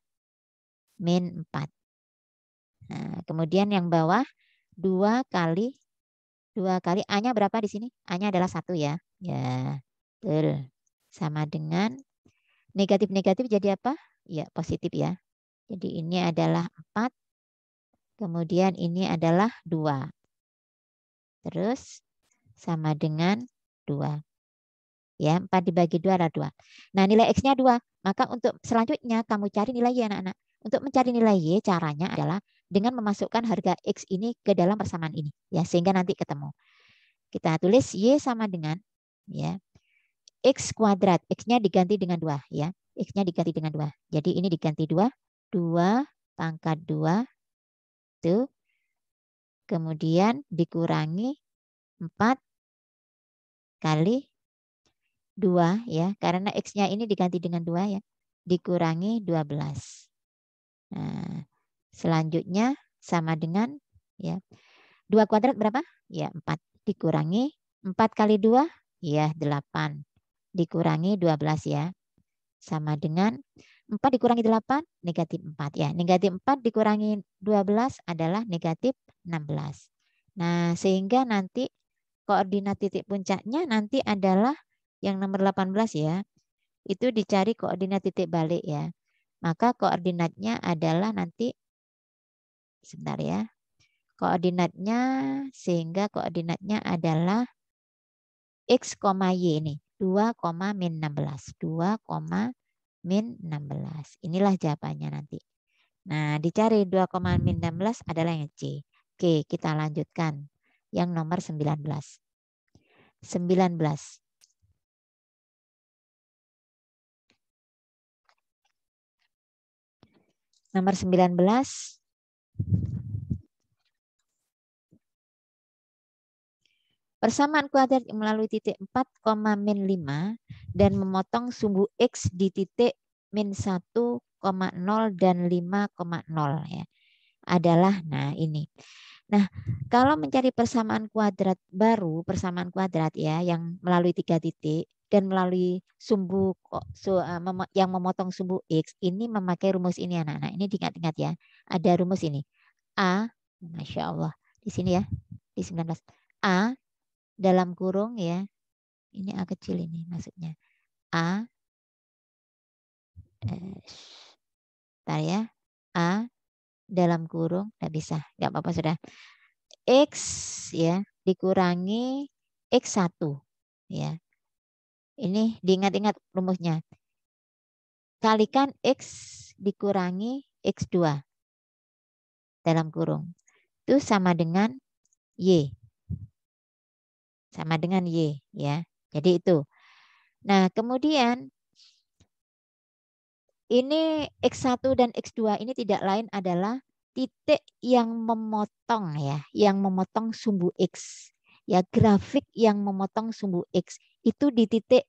Min 4. Nah, kemudian yang bawah 2 kali A-nya berapa di sini? A-nya adalah 1 ya. Ya, betul. Sama dengan negatif-negatif jadi apa? Ya, positif ya. Jadi ini adalah 4. Kemudian ini adalah 2. Terus sama dengan 2. Ya, 4 dibagi 2 adalah 2. Nah, nilai X-nya 2. Maka untuk selanjutnya kamu cari nilai Y anak-anak. Untuk mencari nilai Y, caranya adalah dengan memasukkan harga X ini ke dalam persamaan ini. Ya, sehingga nanti ketemu. Kita tulis Y sama dengan ya X kuadrat. X-nya diganti dengan 2. Ya. X-nya diganti dengan 2. Jadi ini diganti 2. 2 pangkat 2. Tuh. Kemudian dikurangi 4 kali 2 ya. Karena X-nya ini diganti dengan 2 ya. Dikurangi 12. Nah, selanjutnya sama dengan ya 2 kuadrat berapa? Ya 4 dikurangi 4 kali 2 ya 8 dikurangi 12 ya. Sama dengan 4 dikurangi 8 negatif 4 ya. Negatif 4 dikurangi 12 adalah negatif 16. Nah, sehingga nanti koordinat titik puncaknya nanti adalah yang nomor 18 ya. Itu dicari koordinat titik balik ya. Maka koordinatnya adalah nanti sebentar ya. Koordinatnya sehingga koordinatnya adalah X, Y ini. 2, min 16. 2, min 16. Inilah jawabannya nanti. Nah, dicari 2, min 16 adalah yang C. Oke, kita lanjutkan. Yang nomor 19. 19. Nomor 19. Persamaan kuadrat melalui titik 4, min 5 dan memotong sumbu X di titik min 1, 0 dan 5,0 ya. Adalah, nah ini. Nah, kalau mencari persamaan kuadrat baru, persamaan kuadrat ya, yang melalui 3 titik dan melalui sumbu yang memotong sumbu X, ini memakai rumus ini anak-anak. Ini diingat-ingat ya. Ada rumus ini. A, Masya Allah. Di sini ya, di 19. A dalam kurung ya. Ini A kecil ini maksudnya. A, bentar ya. A dalam kurung, nggak bisa. Nggak apa-apa sudah. X ya dikurangi X1 ya. Ini diingat-ingat rumusnya. Kalikan X dikurangi X2 dalam kurung. Itu sama dengan Y. Sama dengan Y ya. Jadi itu. Nah, kemudian ini X1 dan X2 ini tidak lain adalah titik yang memotong ya, yang memotong sumbu X. Ya, grafik yang memotong sumbu X itu di titik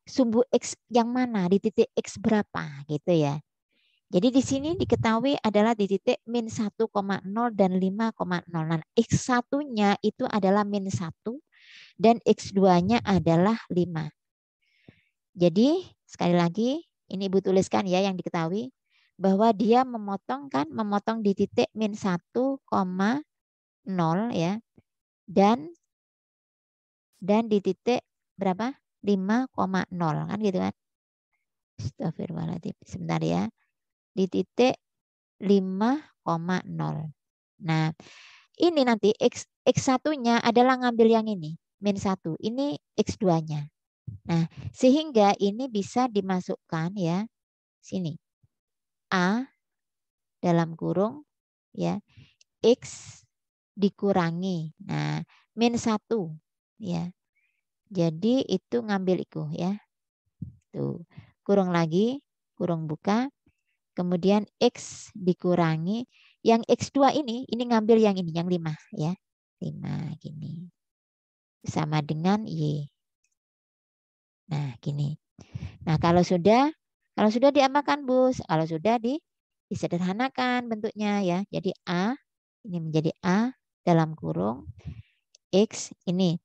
sumbu X yang mana? Di titik X berapa gitu ya. Jadi di sini diketahui adalah di titik min 1,0 dan 5,0. Nah, X1-nya itu adalah min 1 dan X2-nya adalah 5. Jadi sekali lagi ini Ibu tuliskan ya yang diketahui bahwa dia memotong di titik min 1,0 ya dan di titik berapa? 5,0 kan gitu kan. Astagfirullahaladzim. Sebentar ya. Di titik 5,0. Nah, ini nanti X1-nya adalah ngambil yang ini, min 1. Ini X2-nya. Nah, sehingga ini bisa dimasukkan ya, sini. A dalam kurung ya, X dikurangi. Nah, min 1 ya. Jadi itu ngambil itu ya. Tuh, kurung lagi, kurung buka. Kemudian X dikurangi. Yang X2 ini ngambil yang ini, yang 5 ya. 5 gini. Sama dengan Y. Nah, gini. Nah, kalau sudah diapakan, Bu? Kalau sudah disederhanakan bentuknya ya. Jadi A ini menjadi A dalam kurung X ini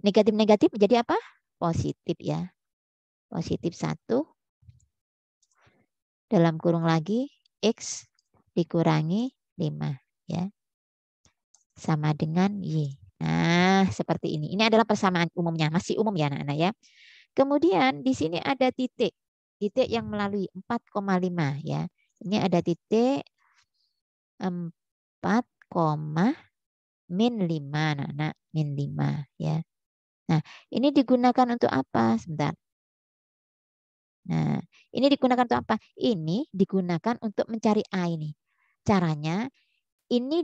negatif-negatif menjadi apa? Positif ya. Positif 1 dalam kurung lagi X dikurangi 5 ya. Sama dengan Y. Nah, seperti ini. Ini adalah persamaan umumnya, masih umum ya anak-anak ya. Kemudian di sini ada titik. Titik yang melalui 4,5 ya. Ini ada titik 4, min 5 anak-anak, min 5 ya. Nah, ini digunakan untuk apa? Sebentar. Nah, ini digunakan untuk apa? Ini digunakan untuk mencari A ini. Caranya ini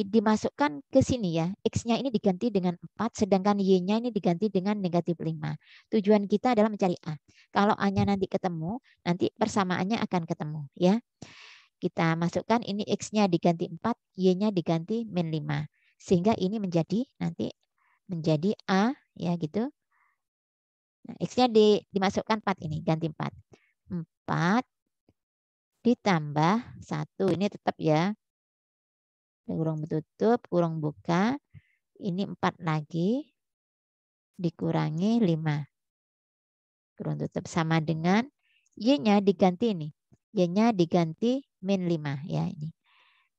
dimasukkan ke sini ya. X-nya ini diganti dengan 4, sedangkan Y-nya ini diganti dengan negatif 5. Tujuan kita adalah mencari A. Kalau A-nya nanti ketemu, nanti persamaannya akan ketemu ya. Kita masukkan ini X-nya diganti 4, Y-nya diganti min 5. Sehingga ini menjadi nanti menjadi A ya gitu. Nah, X-nya dimasukkan 4 ini, ganti 4. 4 ditambah 1. Ini tetap ya. Kurung tutup, kurung buka. Ini 4 lagi. Dikurangi 5. Kurung tutup sama dengan Y-nya diganti ini. Y-nya diganti min 5 ya ini.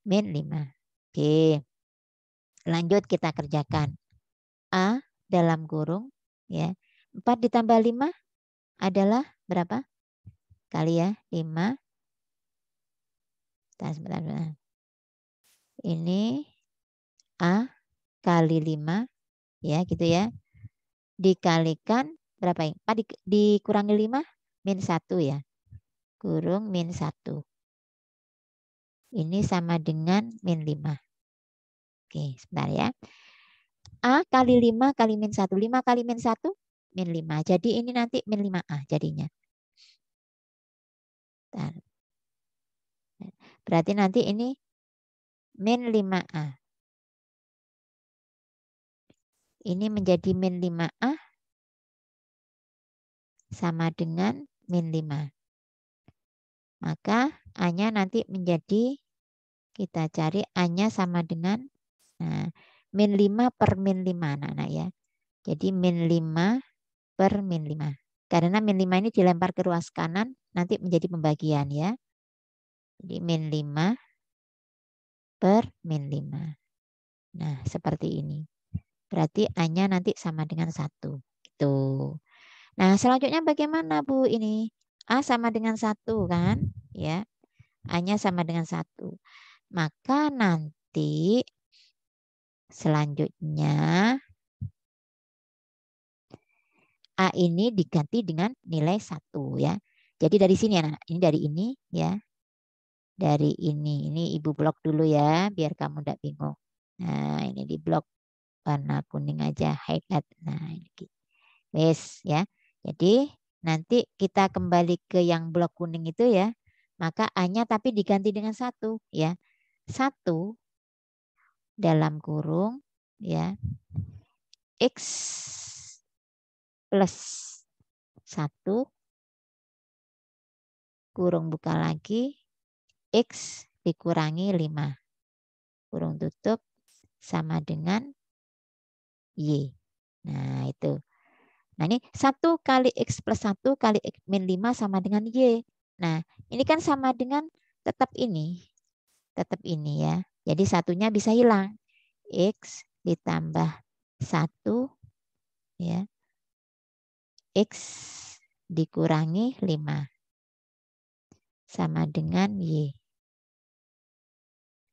Min 5. Oke. Lanjut kita kerjakan. A dalam kurung ya. 4 ditambah 5 adalah berapa? Kali ya, 5. Sebentar. Ini A kali 5 ya gitu ya. Dikalikan berapa ini? 4 dikurangi 5 min 1 ya. Kurung min 1. Ini sama dengan min 5. Oke, sebentar ya. A kali 5 kali min 1. 5 kali min 1 min 5. Jadi ini nanti min 5A jadinya. Bentar. Berarti nanti ini min 5A. Ini menjadi min 5A sama dengan min 5. Maka A-nya nanti menjadi, kita cari A-nya sama dengan min 5 per min 5 anak-anak ya. Jadi min 5 per min 5. Karena min 5 ini dilempar ke ruas kanan, nanti menjadi pembagian ya. Jadi min 5 per min 5. Nah, seperti ini. Berarti A-nya nanti sama dengan 1. Gitu. Nah, selanjutnya bagaimana Bu ini? A sama dengan 1 kan? Ya. A-nya sama dengan 1. Maka nanti selanjutnya A ini diganti dengan nilai 1 ya. Jadi dari sini anak, ini dari ini ya. Dari ini Ibu blok dulu ya biar kamu tidak bingung. Nah, ini di blok warna kuning aja highlight. Nah, ini. Wes ya. Jadi nanti kita kembali ke yang blok kuning itu ya. Maka A-nya tapi diganti dengan 1 ya. 1 dalam kurung ya. X plus 1 kurung buka lagi X dikurangi 5. Kurung tutup sama dengan Y. Nah itu. Nah ini 1 kali X plus 1 kali X min 5 sama dengan Y. Nah ini kan sama dengan tetap ini. Tetap ini ya. Jadi satunya bisa hilang. X ditambah 1 ya. X dikurangi 5 sama dengan Y.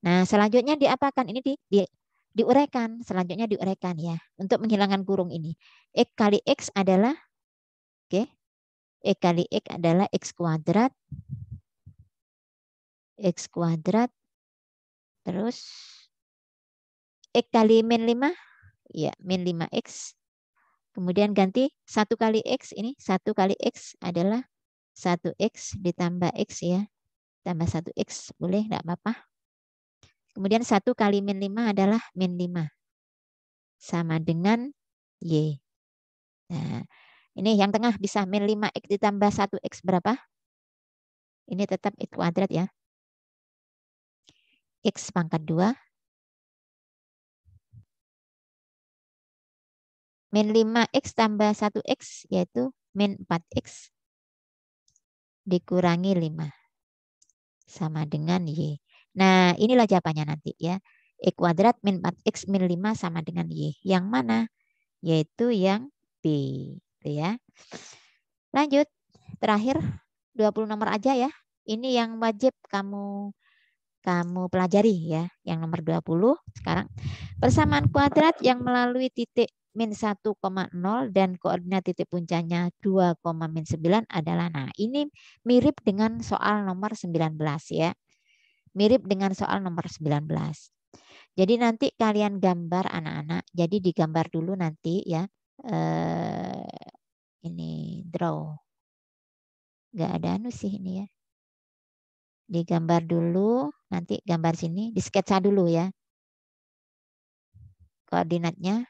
Nah, selanjutnya diapakan? Ini diuraikan. Selanjutnya diuraikan ya. Untuk menghilangkan kurung ini. X kali X adalah, oke. X kali X adalah X kuadrat. X kuadrat. Terus X kali min 5. Ya, min 5X. Kemudian ganti 1 kali X. Ini 1 kali X adalah 1X ditambah X ya. Tambah 1X. Boleh, enggak apa-apa. Kemudian 1 kali min 5 adalah min 5. Sama dengan Y. Nah, ini yang tengah bisa min 5X ditambah 1X berapa? Ini tetap X kuadrat ya. X pangkat 2. Min 5X tambah 1X yaitu min 4X dikurangi 5. Sama dengan Y. Nah, inilah jawabannya nanti ya. X kuadrat min 4X min 5 sama dengan Y. Yang mana? Yaitu yang B. Itu ya. Lanjut. Terakhir 20 nomor aja ya. Ini yang wajib kamu pelajari ya. Yang nomor 20 sekarang. Persamaan kuadrat yang melalui titik min 1,0 dan koordinat titik puncaknya 2,-9 adalah, nah ini mirip dengan soal nomor 19 ya. Mirip dengan soal nomor 19. Jadi nanti kalian gambar anak-anak. Jadi digambar dulu nanti ya. Ini draw. Nggak ada anu sih ini ya. Digambar dulu, nanti gambar sini, di sketsa dulu ya. Koordinatnya.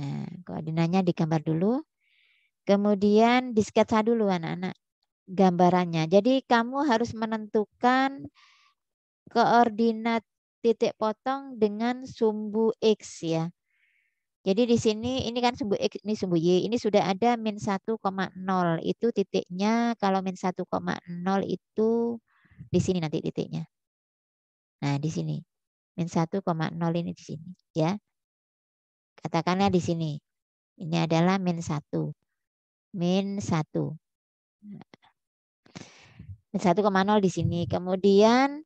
Nah, koordinatnya digambar dulu. Kemudian di sketsa dulu anak-anak gambarannya. Jadi kamu harus menentukan koordinat titik potong dengan sumbu X ya. Jadi di sini ini kan sumbu X, ini sumbu Y, ini sudah ada min 1,0 itu titiknya. Kalau min 1,0 itu di sini nanti titiknya. Nah, di sini. Min 1,0 ini di sini ya. Katakanlah di sini. Ini adalah min 1. Min 1. Min 1,0 di sini. Kemudian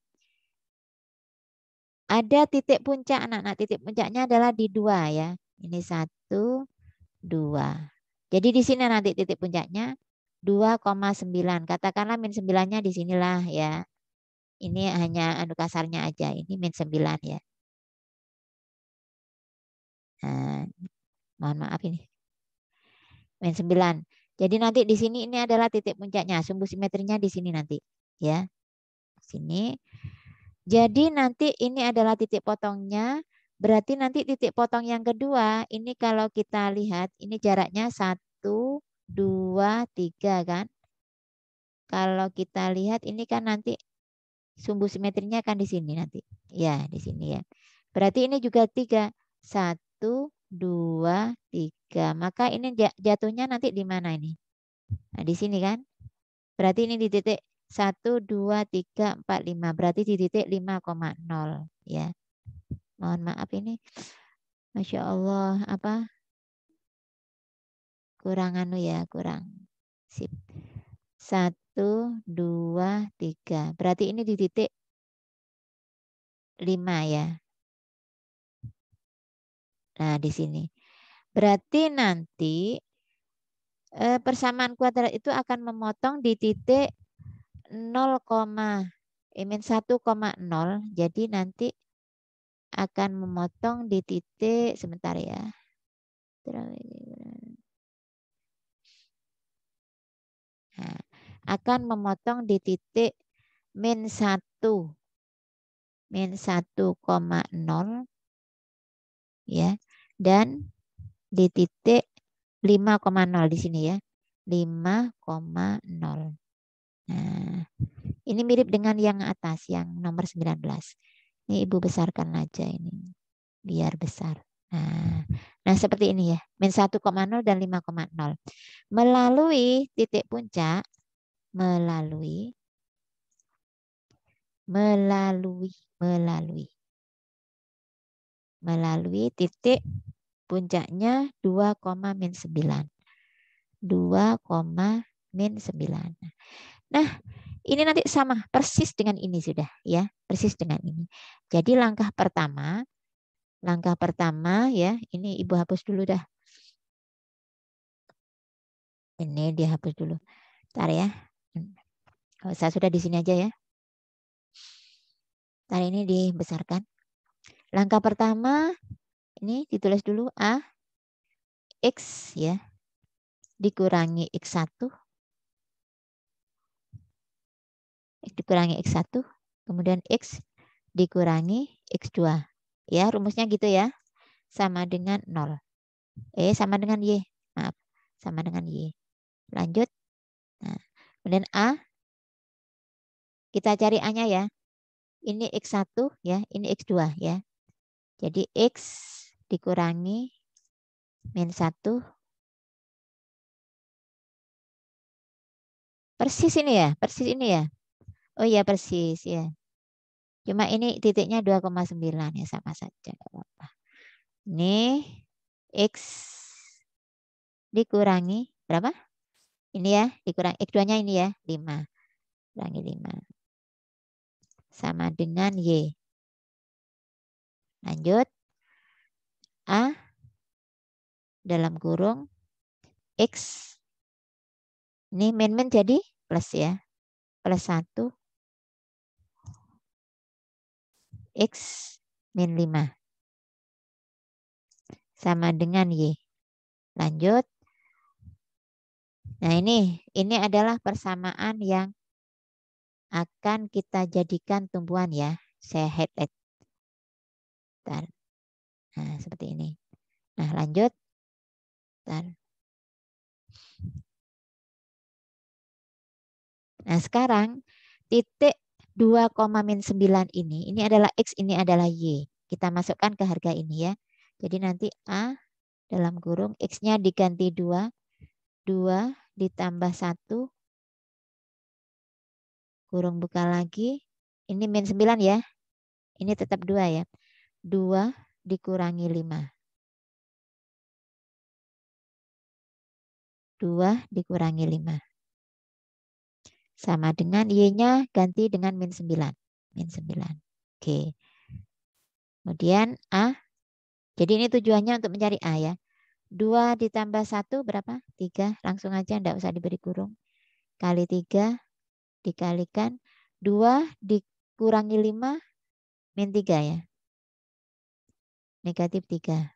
ada titik puncak anak-anak. Titik puncaknya adalah di 2 ya. Ini 1, 2. Jadi di sini nanti titik puncaknya 2,9. Katakanlah min 9-nya di sinilah ya. Ini hanya anu kasarnya aja. Ini min 9 ya. Nah, mohon maaf ini. Min 9. Jadi nanti di sini ini adalah titik puncaknya. Sumbu simetrinya di sini nanti ya. Sini. Jadi nanti ini adalah titik potongnya. Berarti nanti titik potong yang kedua, ini kalau kita lihat, ini jaraknya 1, 2, 3 kan. Kalau kita lihat ini kan nanti sumbu simetrinya kan di sini nanti. Ya, di sini ya. Berarti ini juga 3. 1, 2, 3. Maka ini jatuhnya nanti di mana ini? Nah, di sini kan. Berarti ini di titik 1, 2, 3, 4, 5. Berarti di titik 5,0 ya. Mohon maaf ini. Masya Allah. Apa? Kurang anu ya. Kurang. Sip. 1, 2, 3. Berarti ini di titik 5 ya. Nah, di sini. Berarti nanti persamaan kuadrat itu akan memotong di titik 0, min 1,0. Jadi nanti akan memotong di titik sebentar ya. Nah, akan memotong di titik min 1. Min 1,0 ya. Dan di titik 5,0 di sini ya. 5,0. Nah, ini mirip dengan yang atas, yang nomor 19. Ini Ibu besarkan aja ini. Biar besar. Nah, seperti ini ya. Min 1,0 dan 5,0. Melalui titik puncak, melalui titik puncaknya 2,-9. 2,-9. Nah, ini nanti sama persis dengan ini sudah ya, persis dengan ini. Jadi langkah pertama ya, ini Ibu hapus dulu dah. Ini dihapus dulu. Bentar ya. Saya sudah di sini aja ya. Bentar ini dibesarkan. Langkah pertama ini ditulis dulu A X ya dikurangi X1 dikurangi X1 kemudian X dikurangi X2 ya, rumusnya gitu ya, sama dengan 0 sama dengan Y, maaf, sama dengan Y. Lanjut. Nah, kemudian A kita cari A-nya ya, ini X1 ya, ini X2 ya, jadi X dikurangi min 1 persis ini ya, persis ini ya. Oh iya persis ya. Cuma ini titiknya 2,9 ya, sama saja. Apa-apa. Ini X dikurangi berapa? Ini ya, dikurangi X2-nya ini ya, 5. Kurangi 5. sama dengan Y. Lanjut. A dalam kurung X. Ini min-min jadi plus ya. Plus 1 X min 5. Sama dengan Y. Lanjut. Nah ini adalah persamaan yang akan kita jadikan tumbuhan ya. Saya highlight. Bentar. Nah seperti ini. Nah lanjut. Bentar. Nah sekarang titik 2, min 9 ini adalah X, ini adalah Y. Kita masukkan ke harga ini ya. Jadi nanti A dalam kurung X-nya diganti 2. 2 ditambah 1. Kurung buka lagi. Ini min 9 ya. Ini tetap 2 ya. 2 dikurangi 5. 2 dikurangi 5. Sama dengan Y-nya ganti dengan min 9. Min 9. Oke. Kemudian A. Jadi ini tujuannya untuk mencari A ya. 2 ditambah 1 berapa? 3. Langsung aja, enggak usah diberi kurung. Kali 3 dikalikan 2 dikurangi 5 min 3 ya. Negatif 3.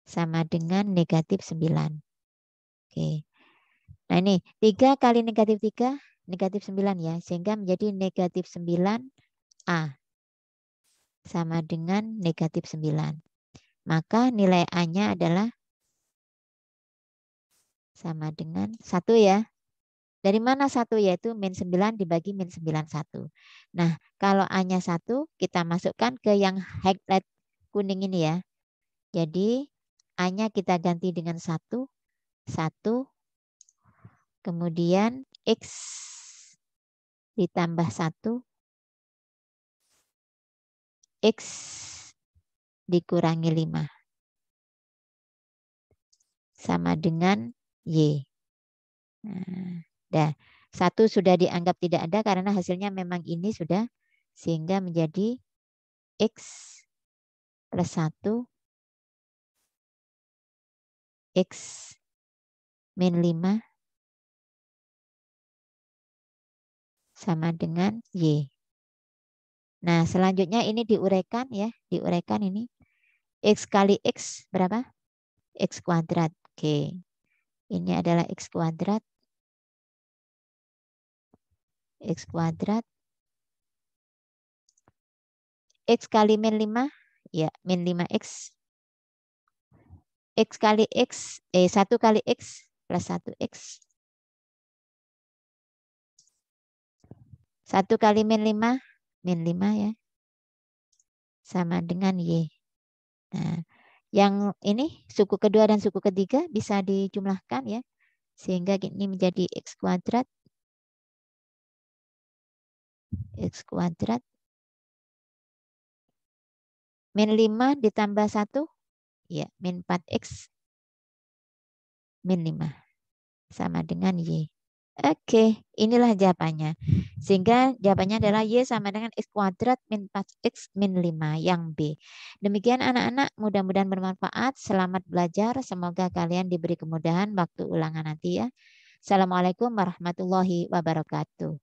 Sama dengan negatif 9. Oke. Nah ini 3 kali negatif 3 negatif 9 ya. Sehingga menjadi negatif 9A. Sama dengan negatif 9. Maka nilai A-nya adalah sama dengan 1 ya. Dari mana 1? Yaitu min 9 dibagi min 91. Nah, kalau A-nya 1, kita masukkan ke yang highlight kuning ini ya. Jadi, A-nya kita ganti dengan 1. 1. Kemudian X ditambah 1. X dikurangi 5. Sama dengan Y. Nah, dah. 1 sudah dianggap tidak ada karena hasilnya memang ini sudah. Sehingga menjadi X plus 1 X min 5 sama dengan Y. Nah, selanjutnya ini diuraikan ya. Diuraikan ini. X kali X berapa? X kuadrat. Oke. Ini adalah X kuadrat. X kuadrat. X kali min 5. Ya, min 5X. X kali X. 1 kali X plus 1X. 1 kali min 5. Min 5 ya. Sama dengan Y. Nah, yang ini suku kedua dan suku ketiga bisa dijumlahkan ya. Sehingga ini menjadi X kuadrat. X kuadrat. Min 5 ditambah 1. Ya, min 4X. Min 5. Sama dengan Y. Oke, inilah jawabannya. Sehingga jawabannya adalah Y sama dengan X kuadrat min 4X min 5 yang B. Demikian anak-anak, mudah-mudahan bermanfaat. Selamat belajar. Semoga kalian diberi kemudahan waktu ulangan nanti ya. Assalamualaikum warahmatullahi wabarakatuh.